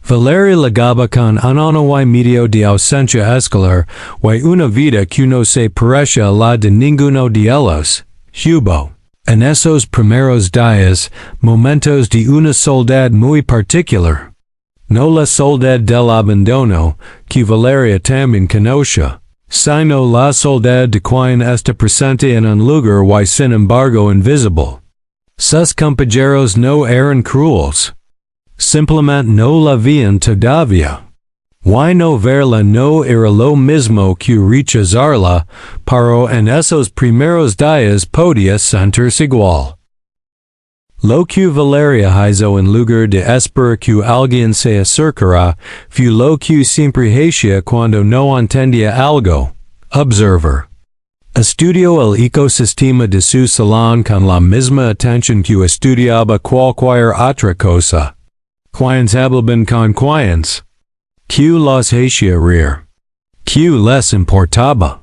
Valeria legaba con un año y medio de ausencia escolar y una vida que no se parece a la de ninguno de ellos. Hubo, en esos primeros días, momentos de una soledad muy particular. No la soledad del abandono, que Valeria también conoce, sino la soledad de quien está presente en un lugar y sin embargo invisible. Sus compañeros no eran crueles. Simplemente no la veían todavía. Y no verla no era lo mismo que rechazarla, pero en esos primeros días podía sentirse igual. Lo que Valeria hizo en lugar de esperar que alguien se acercara, fue lo que siempre hacía cuando no entendía algo. Observer. Estudió el ecosistema de su salón con la misma atención que estudiaba cualquier otra cosa. Quienes hablaban con quienes. Que los hacía reír. Que les importaba.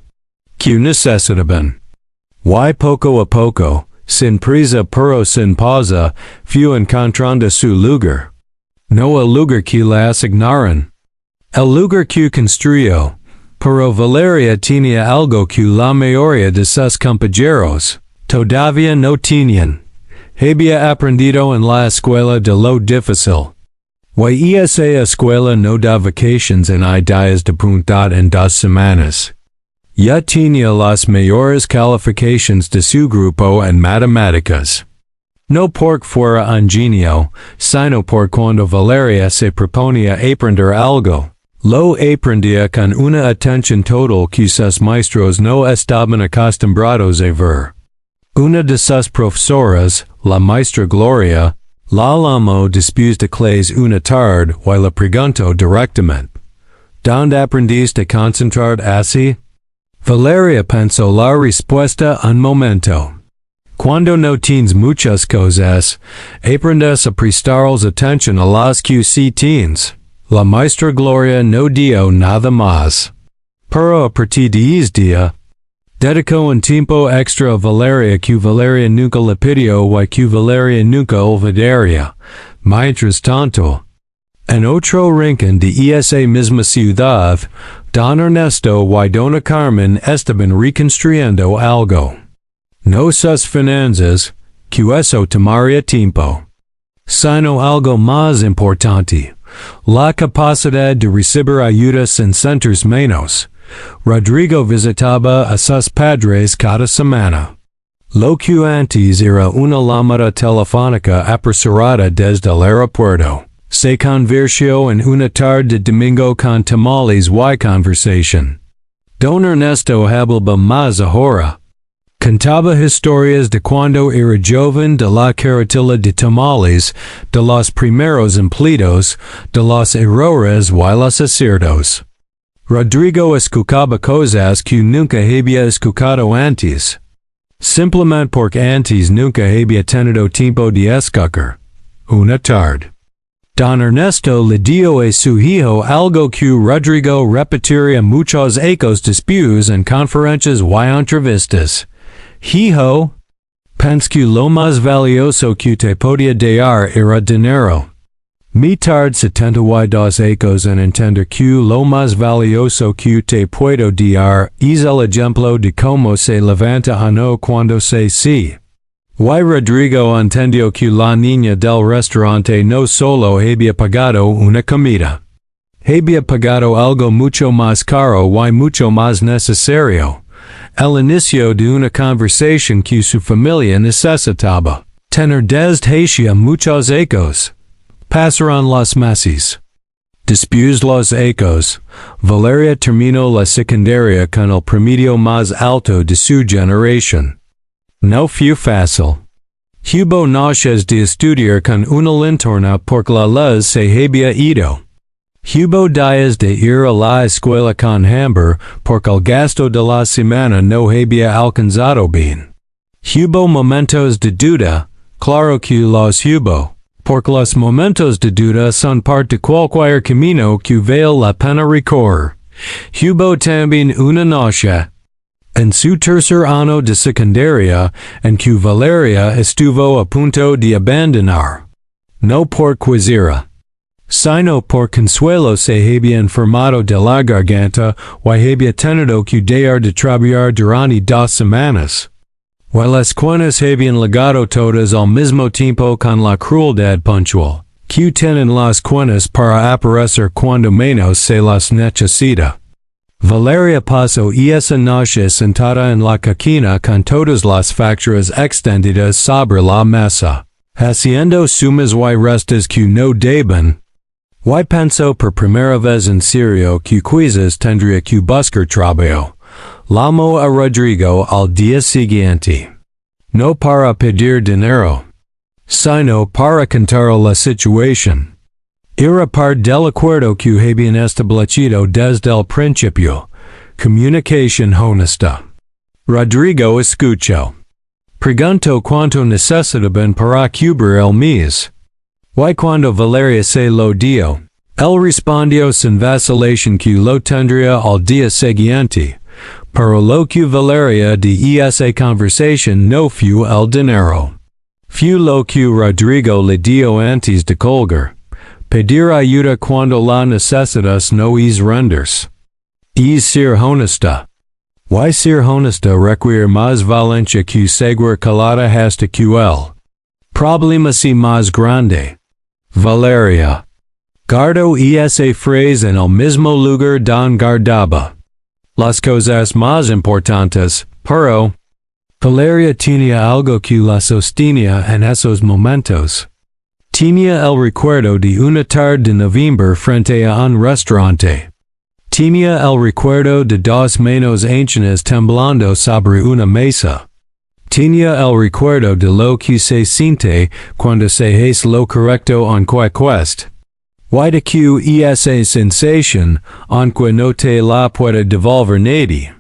Que necesitaban. Y poco a poco, sin prisa pero sin pausa, fue encontrando su lugar. No el lugar que le asignaron. El lugar que construyó. Pero Valeria tenía algo que la mayoría de sus compañeros todavía no tenían. Había aprendido en la escuela de lo difícil. Y esa escuela no da vacaciones en días de punta en 2 semanas. Ya tenía las mayores calificaciones de su grupo en matemáticas. No porque fuera un genio, sino por cuando Valeria se proponía aprender algo. Lo aprendía con una atención total que sus maestros no estaban acostumbrados a ver. Una de sus profesoras, la maestra Gloria, la llamó después de clase una tarde y le preguntó directamente. ¿Dónde aprendiste a concentrar así? Valeria pensó la respuesta un momento. Cuando no tienes muchas cosas, aprendes a prestarles atención a las que sí tienes. La maestra Gloria no dio nada más. Pero a partir de ese día, dedicó un tiempo extra a Valeria que Valeria nunca le pidió y que Valeria nunca olvidaría. Mientras tanto, en otro rincón de esa misma ciudad, Don Ernesto y Dona Carmen estaban reconstruyendo algo. No sus finanzas, que eso tomaría tiempo, sino algo más importante, La capacidad de recibir ayudas en centros menos. Rodrigo visitaba a sus padres cada semana. Lo que antes era una llamada telefónica apresurada desde el aeropuerto se convirtió en una tarde de domingo con tamales y conversación. Don Ernesto hablaba más ahora. Contaba historias de cuando era joven, de la carretilla de tamales, de los primeros empleados, de los errores y los aciertos. Rodrigo escuchaba cosas que nunca había escuchado antes. Simplemente porque antes nunca había tenido tiempo de escuchar. Una tarde. Don Ernesto le dio a su hijo algo que Rodrigo repetiría muchos ecos después en conferencias y entrevistas. Hijo, pensé que lo más valioso que te podía dar era dinero. Me tardé 72 ecos en entender que lo más valioso que te puedo dar es el ejemplo de cómo se levanta uno cuando se sí. Y Rodrigo entendió que la niña del restaurante no solo había pagado una comida. Había pagado algo mucho más caro y mucho más necesario. El inicio de una conversación que su familia necesitaba tener desde hacía muchos ecos. Pasaron los meses. Después los ecos, Valeria terminó la secundaria con el promedio más alto de su generación. No fue fácil. Hubo noches de estudiar con una linterna porque la luz se había ido. Hubo días de ir a la escuela con hambre porque el gasto de la semana no había alcanzado bien. Hubo momentos de duda, claro que los hubo, porque los momentos de duda son parte de cualquier camino que vale la pena recorrer. Hubo también una noche, en su tercer año de secundaria, en que Valeria estuvo a punto de abandonar. No por quisiera, sino por consuelo se había enfermado de la garganta y había tenido que dejar de trabajar durante 2 semanas. Y las cuentas habían llegado todas al mismo tiempo con la crueldad puntual, que tienen las cuentas para aparecer cuando menos se las necesita. Valeria pasó esa noche sentada en la cocina con todas las facturas extendidas sobre la mesa, haciendo sumas y restas que no deben. Y pensó por primera vez en serio que quizás tendría que buscar trabajo. Llamó a Rodrigo al día siguiente. No para pedir dinero, sino para contar la situación. Era parte del acuerdo que habían establecido desde el principio. Comunicación honesta. Rodrigo escuchó. Preguntó cuánto necesitaban para cubrir el mes. Y cuando Valeria se lo dio, él respondió sin vacilación que lo tendría al día siguiente. Pero lo que Valeria de esa conversación no fue el dinero. Fue lo que Rodrigo le dio antes de colgar. Pedir ayuda cuando la necesitas no es rendirse. Es ser honesta. Y ser honesta requiere más valencia que seguir calada hasta que el problema sea más grande. Valeria guardó esa frase en el mismo lugar donde guardaba las cosas más importantes, pero Valeria tenía algo que la sostenía en esos momentos. Tenía el recuerdo de una tarde de noviembre frente a un restaurante. Tenía el recuerdo de 2 manos ancianas temblando sobre una mesa. Tenía el recuerdo de lo que se siente cuando se hace lo correcto aunque cueste. Y de que esa sensación, aunque no te la puede devolver nadie,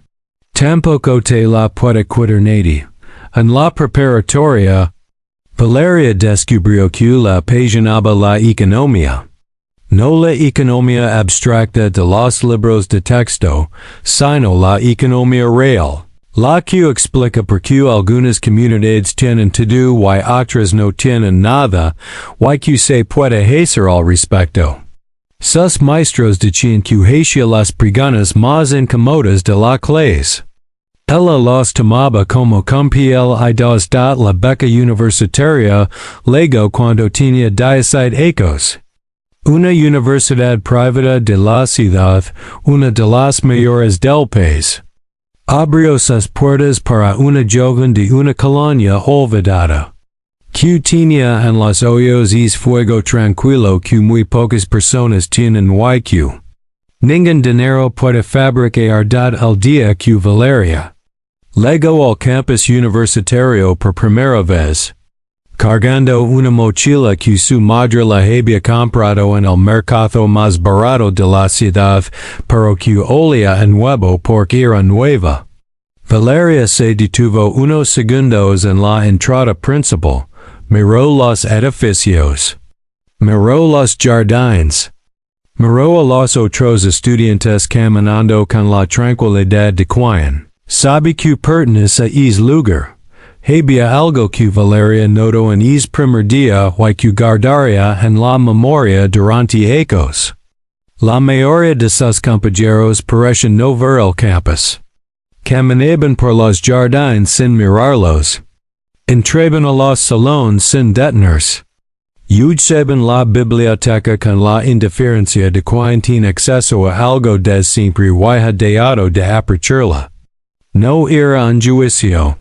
tampoco te la puede quitar nadie. En la preparatoria, Valeria descubrió que la apasionaba la economía. No la economía abstracta de los libros de texto, sino la economía real, la que explica por qué algunas comunidades tienen todo y otras no tienen nada, y que se puede hacer al respecto. Sus maestros decían que hacía las preguntas más incómodas de la clase. Ella los tomaba como compiel y dos la beca universitaria, luego cuando tenía 17 ecos. Una universidad privada de la ciudad, una de las mayores del país. Abrió sus puertas para una joven de una colonia olvidada. Que tenía en los ojos y fuego tranquilo que muy pocas personas tienen y que ningún dinero puede fabricar el día que Valeria llegó al campus universitario por primera vez, cargando una mochila que su madre la había comprado en el mercado más barato de la ciudad, pero que olía en nuevo porque era nueva. Valeria se detuvo unos segundos en la entrada principal, miró los edificios, miró los jardines, miró a los otros estudiantes caminando con la tranquilidad de quien sabe que pertenece a ese lugar. Había algo que Valeria notó en ese primer día y que guardaría en la memoria durante años. La mayoría de sus compañeros parecen no ver el campus. Caminaban por los jardines sin mirarlos. Entraban a los salones sin detenerse. Usaban la biblioteca con la indiferencia de quien tiene acceso a algo desde siempre y ha dejado de apreciarla. No era un juicio.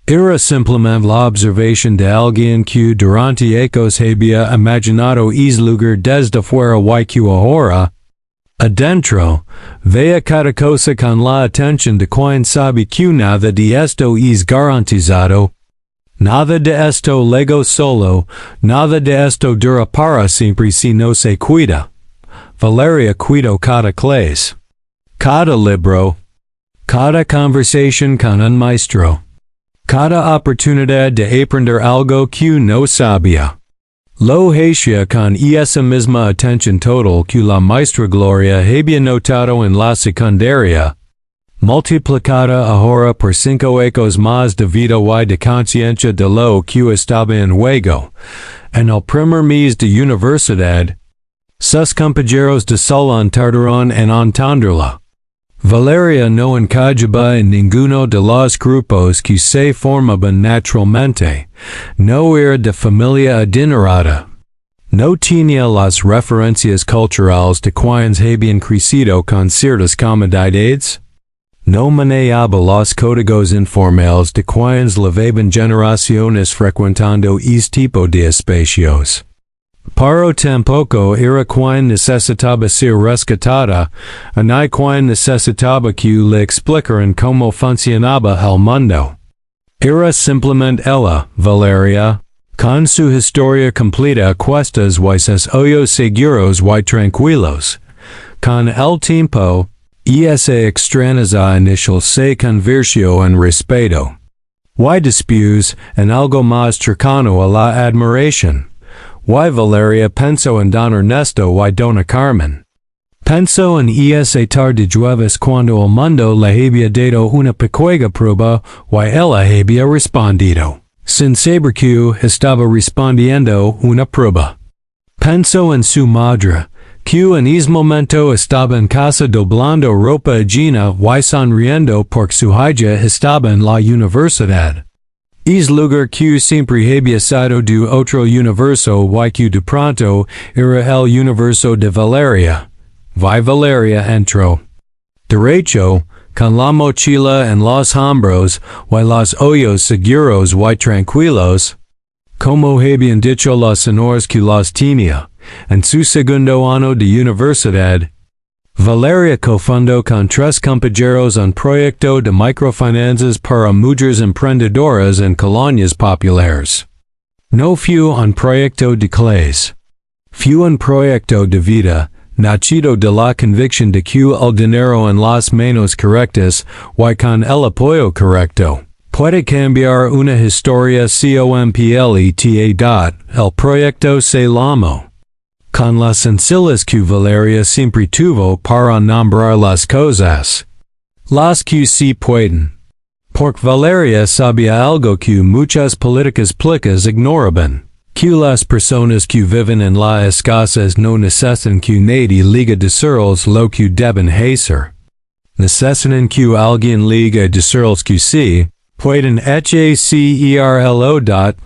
Era simplemente la observación de alguien que durante años había imaginado ese lugar desde fuera y que ahora, adentro, veía cada cosa con la atención de quien sabe que nada de esto es garantizado. Nada de esto llega solo, nada de esto dura para siempre si no se cuida. Valeria cuidó cada clase, cada libro, cada conversación con un maestro, cada oportunidad de aprender algo que no sabía. Lo hacía con esa misma atención total que la maestra Gloria había notado en la secundaria, multiplicada ahora por 5 años más de vida y de conciencia de lo que estaba en juego. En el primer mes de universidad, sus compañeros de salón tardaron en entenderla. Valeria no encajaba en ninguno de los grupos que se formaban naturalmente, no era de familia adinerada, no tenía las referencias culturales de quienes habían crecido con ciertas comodidades, no manejaba los códigos informales de quienes llevaban generaciones frecuentando ese tipo de espacios. Pero tampoco era quien necesitaba ser rescatada, ni quien necesitaba que le explicaran cómo funcionaba el mundo. Era simplemente ella, Valeria, con su historia completa a cuestas y sus ojos seguros y tranquilos. Con el tiempo, esa extrañeza inicial se convirtió en respeto. Y después, en algo más cercano a la admiración. Y Valeria pensó en Don Ernesto y Dona Carmen. Pensó en esa tarde jueves cuando el mundo le había dado una pequeña prueba y ella había respondido, sin saber que estaba respondiendo una prueba. Pensó en su madre, que en ese momento estaba en casa doblando ropa ajena y sonriendo porque su hija estaba en la universidad. Es lugar que siempre había sido de otro universo y que de pronto era el universo de Valeria. Valeria entró. Derecho, con la mochila en los hombros y los ojos seguros y tranquilos, como habían dicho los señores que los tenía, en su segundo año de universidad. Valeria cofundó con 3 compañeros un proyecto de microfinanzas para mujeres emprendedoras en colonias populares. No fue un proyecto de clase. Fue un proyecto de vida, nacido de la convicción de que el dinero en las manos correctas y con el apoyo correcto puede cambiar una historia completa. El proyecto se llamó. Con las sencillas que Valeria siempre tuvo para nombrar las cosas. Las que se pueden. Porque Valeria sabía algo que muchas políticas plicas ignoraban. Que las personas que viven en la escasez no necesitan que nadie liga decirles lo que deben hacer. Necesitan que alguien liga decirles que sí, Pueden hacerlo.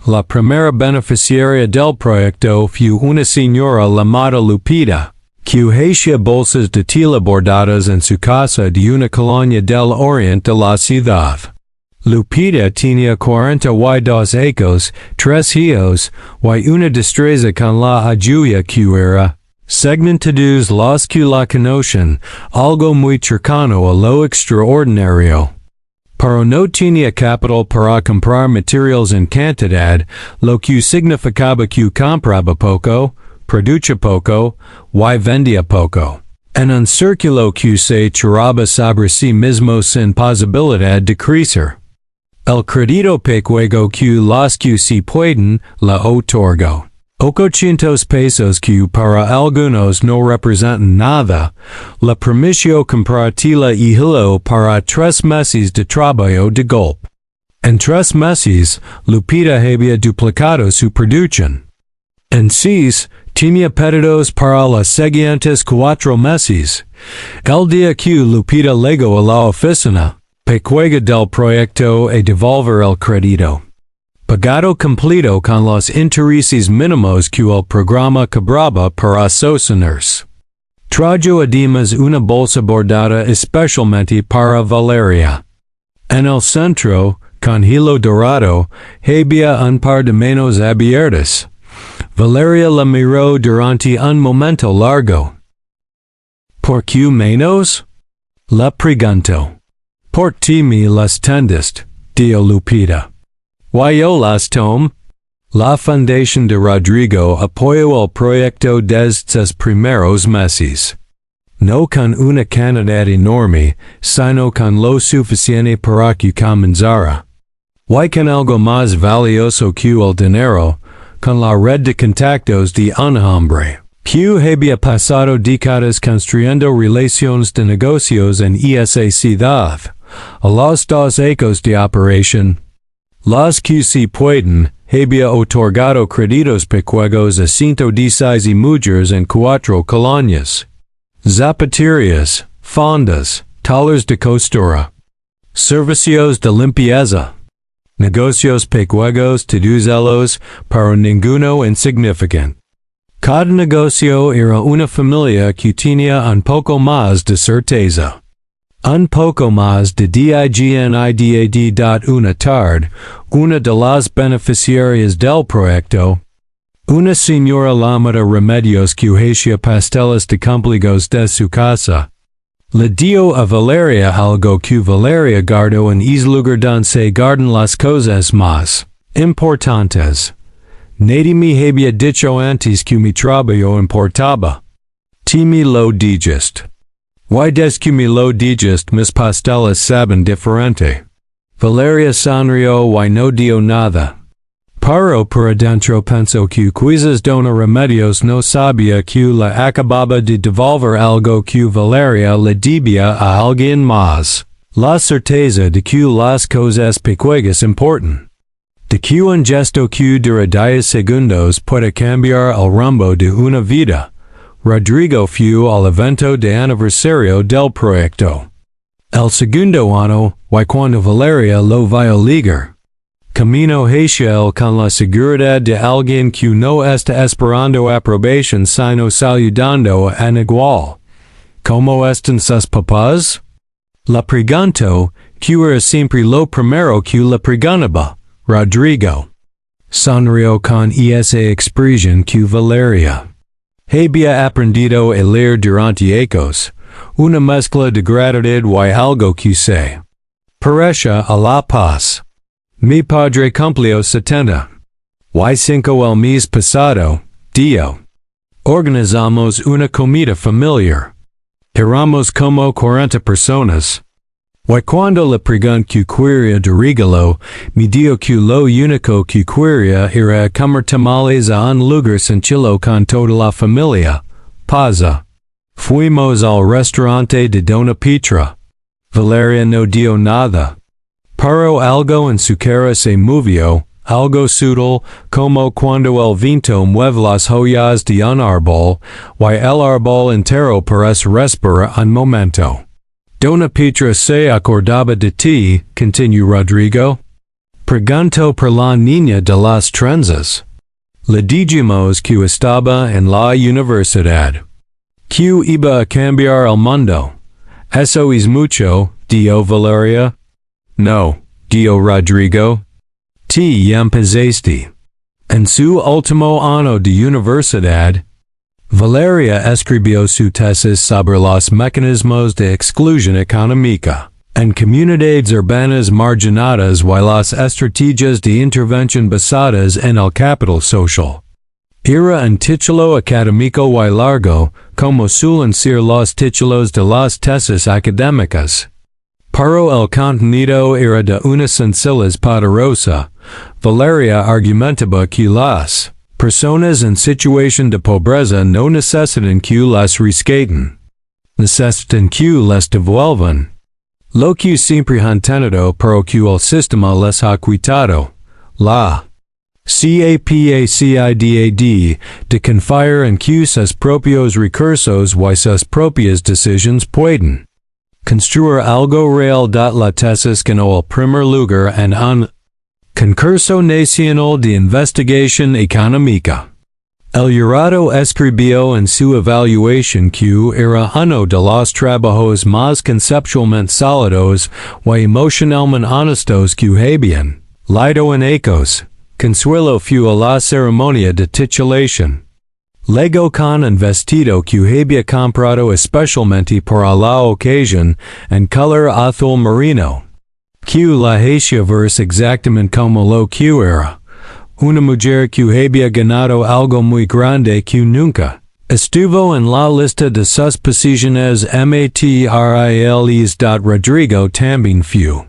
La primera beneficiaria del proyecto fue una señora llamada Lupita, que hacía bolsas de tela bordadas en su casa de una colonia del oriente de la ciudad. Lupita tenía 42 años, 3 hijos, y una destreza con la ayuda que era, según todos los que la conocen, algo muy cercano a lo extraordinario. Pero no tenía capital para comprar materiales en cantidad, lo que significaba que compraba poco, producía poco, y vendía poco. En un círculo que se cerraba sobre sí mismo sin posibilidad de crecer. El crédito pequeño que los que se pueden, la otorgó. 800 pesos que para algunos no representan nada, le permitió comprar tela y hilo para 3 meses de trabajo de golpe. En 3 meses, Lupita había duplicado su producción. En 6, tenía pedidos para los siguientes 4 meses. El día que Lupita llegó a la oficina, pequeña del proyecto a devolver el crédito. Pagado completo con los intereses mínimos que el programa cobraba para sostenerse. Trajo además una bolsa bordada especialmente para Valeria. En el centro, con hilo dorado, había un par de manos abiertas. Valeria la miró durante un momento largo. ¿Por qué manos? La preguntó. ¿Por ti me las tendiste? Dijo Lupita. Yo las tom. La fundación de Rodrigo apoyó el proyecto desde sus primeros meses. No con una cantidad enorme, sino con lo suficiente para que comenzara. Y con algo más valioso que el dinero, con la red de contactos de un hombre, que había pasado décadas construyendo relaciones de negocios en esa ciudad. A los 2 años de operación, los que se pueden, había otorgado créditos pequeños a 116 mujeres en 4 colonias. Zapaterias, fondas, talleres de costura, servicios de limpieza, negocios pequeños todos ellos, pero ninguno insignificante. Cada negocio era una familia que tenía un poco más de certeza. Un poco más de dignidad. Una tarde, una de las beneficiarias del proyecto, una señora llamada Remedios que hacía pasteles de cumpleaños de su casa, le dio a Valeria algo que Valeria guardó en el lugar donde se guardan las cosas más importantes. Nadie me había dicho antes que mi trabajo importaba. Ti me lo dijiste. Y desde que me lo dijiste mis pasteles saben diferente. Valeria sonrió y no dio nada. Pero por adentro pensó que quizás Dona Remedios no sabía que le acababa de devolver algo que Valeria le debía a alguien más. La certeza de que las cosas pequeñas importan. De que un gesto que dura 10 segundos puede cambiar el rumbo de una vida. Rodrigo fue al evento de aniversario del proyecto. El segundo año, y cuando Valeria lo vio llegar, camino hacia él con la seguridad de alguien que no está esperando aprobación sino saludando en igual. ¿Cómo están sus papás? Le preguntó, que era siempre lo primero que le preguntaba, Rodrigo. Sonrió con esa expresión que Valeria había aprendido a leer durante años, una mezcla de gratitud y algo que se parecía a la paz. Mi padre cumplió 70. Y 5 el mes pasado, dijo. Organizamos una comida familiar. Éramos como 40 personas. Y cuando le pregunté que quería de regalo, me dijo que lo único que quería era comer tamales a un lugar sencillo con toda la familia. Pausa. Fuimos al restaurante de Dona Petra. Valeria no dijo nada. Pero algo en su cara se movió, algo sutil, como cuando el viento mueve las hojas de un árbol, y el árbol entero parece respirar un momento. Dona Petra se acordaba de ti, continuó Rodrigo. Pregunto por la niña de las trenzas. Le dijimos que estaba en la universidad. Que iba a cambiar el mundo. Eso es mucho, dio Valeria. No, dio Rodrigo. Te empezaste. En su último año de universidad, Valeria escribió su tesis sobre los mecanismos de exclusión económica en comunidades urbanas marginadas y las estrategias de intervención basadas en el capital social. Era un título académico y largo, como suelen ser los títulos de las tesis académicas. Pero el contenido era de una sencillez poderosa. Valeria argumentaba que las personas en situación de pobreza no necesitan que les rescaten. Necesitan que les devuelvan lo que siempre han tenido, pero que el sistema les ha quitado. La capacidad de confiar en que sus propios recursos y sus propias decisiones pueden construir algo real. La tesis ganó el primer lugar en un concurso nacional de investigación económica. El jurado escribió en su evaluación que era uno de los trabajos más conceptualmente sólidos y emocionalmente honestos que habían leído en ecos. Consuelo fue a la ceremonia de titulación. Llegó con un vestido que había comprado especialmente para la ocasión en color azul marino, que la hacía verse exactamente como lo que era. Una mujer que había ganado algo muy grande que nunca estuvo en la lista de sus posiciones materiales. Rodrigo también fue.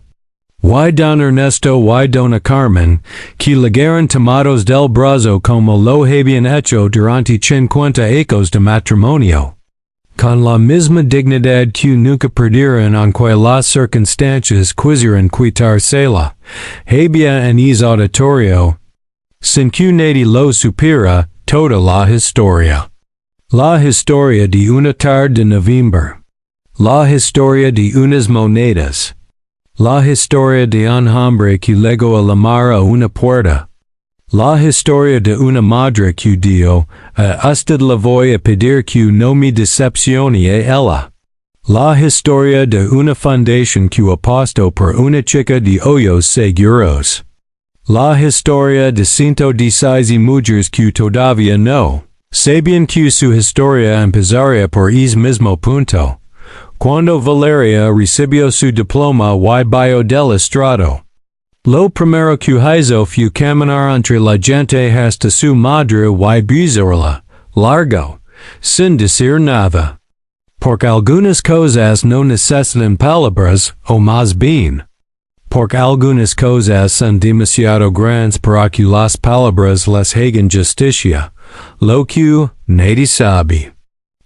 Y don Ernesto y dona Carmen, que llegaron tomados del brazo como lo habían hecho durante 50 años de matrimonio. Con la misma dignidad que nunca perdieron aunque las circunstancias quisieran quitársela, había en ese auditorio, sin que nadie lo supiera, toda la historia. La historia de una tarde de noviembre. La historia de unas monedas. La historia de un hombre que llegó a llamar a una puerta. La historia de una madre que dio, a usted le voy a pedir que no me decepcione a ella. La historia de una fundación que apostó por una chica de ojos seguros. La historia de 116 mujeres que todavía no sabían que su historia empezaría por ese mismo punto. Cuando Valeria recibió su diploma y bio del estrado. Lo primero que hizo fue caminar entre la gente hasta su madre y besarla, largo, sin decir nada. Porque algunas cosas no necesitan palabras, o más bien. Porque algunas cosas son demasiado grandes para que las palabras les hagan justicia. Lo que nadie sabe.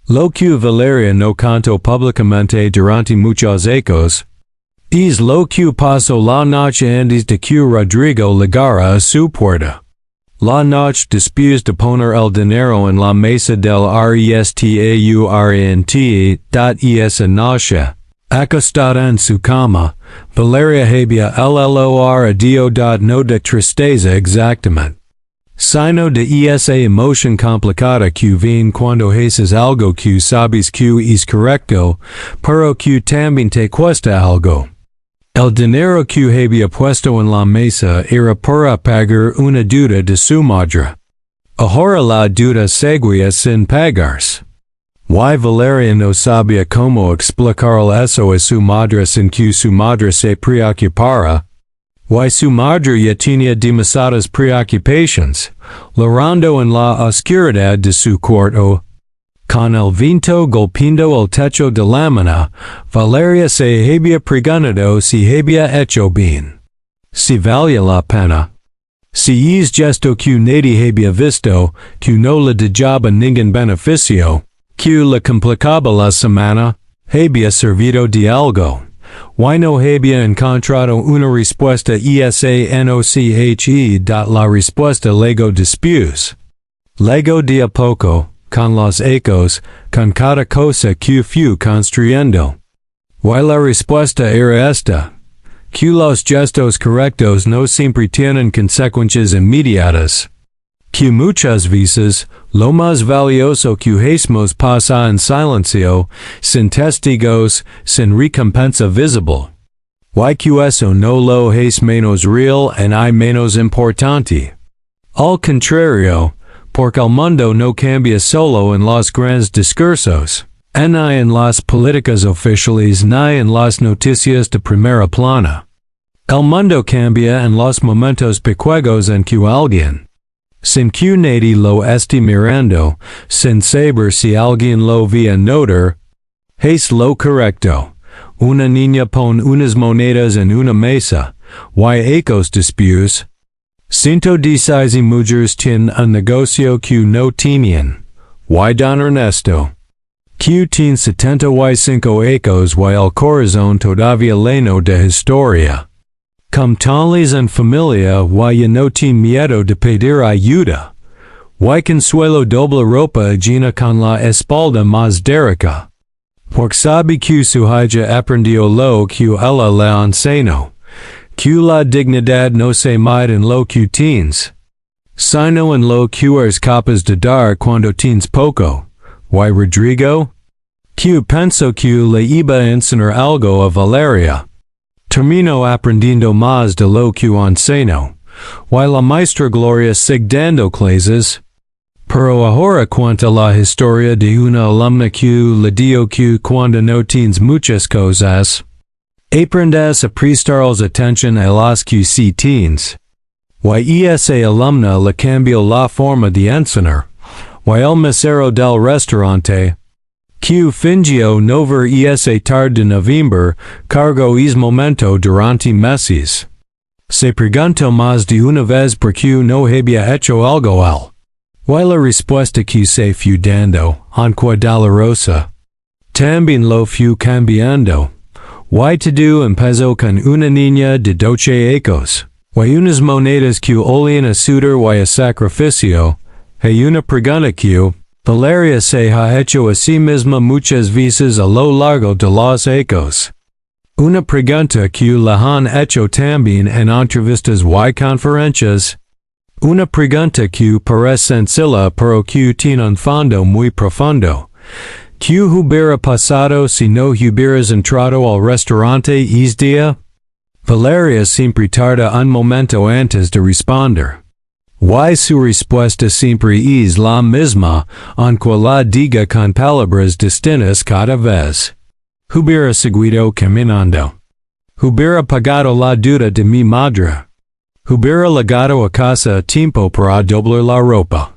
Lo que Valeria no contó públicamente durante muchos años. Es lo que pasó la noche antes de que Rodrigo llegara a su puerta. La noche después de poner el dinero en la mesa del restaurant. Esa noche, acostada en su cama, Valeria había el dio no de tristeza exactamente, sino de esa emoción complicada que viene cuando haces algo que sabes que es correcto, pero que también te cuesta algo. El dinero que había puesto en la mesa era para pagar una deuda de su madre. Ahora la deuda seguía sin pagarse. Y Valeria no sabía cómo explicar eso a su madre sin que su madre se preocupara. Y su madre ya tenía demasiadas preocupaciones, llorando en la oscuridad de su cuarto. Con el viento golpeando el techo de lámina, Valeria se había preguntado si había hecho bien. Si valía la pena. Si es gesto que nadie había visto, que no le dejaba ningún beneficio, que le complicaba la semana, había servido de algo. Y no había encontrado una respuesta esanoche. La respuesta llegó después. Llegó de a poco. Con los ecos, con cada cosa que fue construyendo. Y la respuesta era esta. que los gestos correctos no siempre tienen consecuencias inmediatas. Que muchas veces, lo más valioso que hacemos pasa en silencio, sin testigos, sin recompensa visible. Y que eso no lo hace menos real y menos importante. Al contrario, porque el mundo no cambia solo en los grandes discursos, ni en las políticas oficiales ni en las noticias de primera plana. El mundo cambia en los momentos pequeños en que alguien, sin que nadie lo esté mirando, sin saber si alguien lo va a notar, hace lo correcto. Una niña pone unas monedas en una mesa, y ecos después. 116 mujeres tienen un negocio que no tenían. Y don Ernesto, que tiene 75 ecos y el corazón todavía lleno de historia. Como tales en familia y no tiene miedo de pedir ayuda. Y consuelo doble ropa llena con la espalda más derecha. Porque sabe que su hija aprendió lo que ella le enseñó. Que la dignidad no se mide en lo que tienes, sino en lo que eres capaz de dar cuando tienes poco. Y Rodrigo, que pensó que le iba a enseñar algo a Valeria. Terminó aprendiendo más de lo que enseñó. Y la maestra Gloria sigue dando clases. Pero ahora cuenta la historia de una alumna que le dio que cuando no tienes muchas cosas, aprendas a prestarles atención a las que sí tienes. Y esa alumna le cambió la forma de enseñar. Y el mesero del restaurante, que fingió no ver esa tarde de noviembre, cargó ese momento durante meses. Se preguntó más de una vez por qué no había hecho algo él. Y la respuesta que se fue dando, aunque dolorosa, también lo fue cambiando. Y todo empezó con una niña de 12 ecos, y unas monedas que olían a sudor y a sacrificio, y una pregunta que Valeria se ha hecho a sí misma muchas veces a lo largo de los ecos. Una pregunta que la han hecho también en entrevistas y conferencias. Una pregunta que parece sencilla pero que tiene un fondo muy profundo. ¿Qué hubiera pasado si no hubieras entrado al restaurante ese día? Valeria siempre tarda un momento antes de responder. Y su respuesta siempre es la misma, aunque la diga con palabras distintas cada vez. Hubiera seguido caminando. Hubiera pagado la deuda de mi madre. Hubiera llegado a casa a tiempo para doblar la ropa.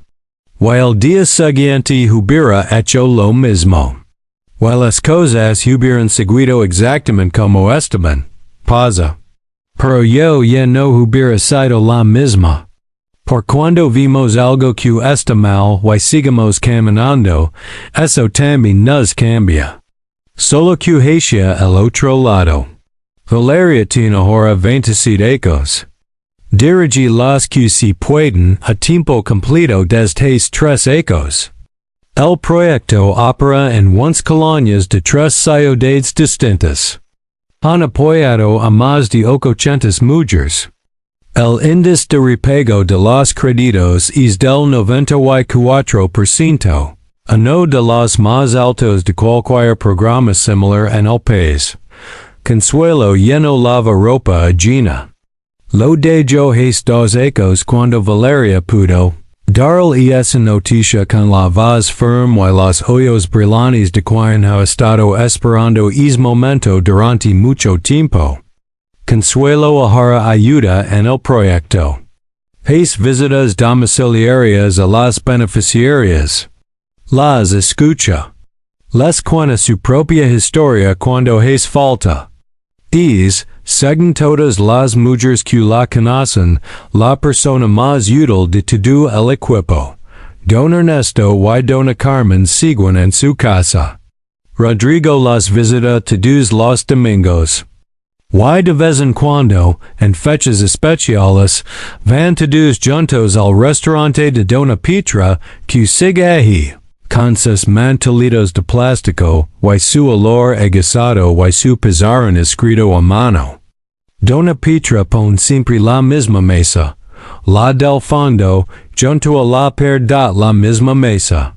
Y el día siguiente hubiera hecho lo mismo. Y las cosas hubieran seguido exactamente como estaban. Pausa. Pero yo ya no hubiera sido la misma. Por cuando vimos algo que está mal y sigamos caminando, eso también nos cambia. Solo que hacia el otro lado. Valeria tiene ahora 27 ecos. Dirige las que se pueden a tiempo completo desde 3 ecos. El proyecto opera en 11 colonias de 3 ciudades distintas. Han apoyado a más de 800 mujeres. El índice de repago de los créditos es del 94%, uno de los más altos de cualquier programa similar en el país. Consuelo llenó lava ropa llena. Lo de yo hace 2 ecos cuando Valeria pudo darle esa noticia con la voz firme y los ojos brillantes de quien ha estado esperando ese momento durante mucho tiempo. Consuelo ahora ayuda en el proyecto. Hace visitas domiciliarias a las beneficiarias. Las escucha. Les cuenta su propia historia cuando hace falta. Según todas las mujeres que la conocen, la persona más útil de todo el equipo. Don Ernesto y Dona Carmen siguen en su casa. Rodrigo las visita todos los domingos. Y de vez en cuando, en fechas especiales, van todos juntos al restaurante de Dona Petra, que sigue ahí, con sus mantelitos de plástico, y su olor a guisado y su pizarrón escrito a mano. Dona Petra pon siempre la misma mesa. La del fondo, junto a la per la misma mesa.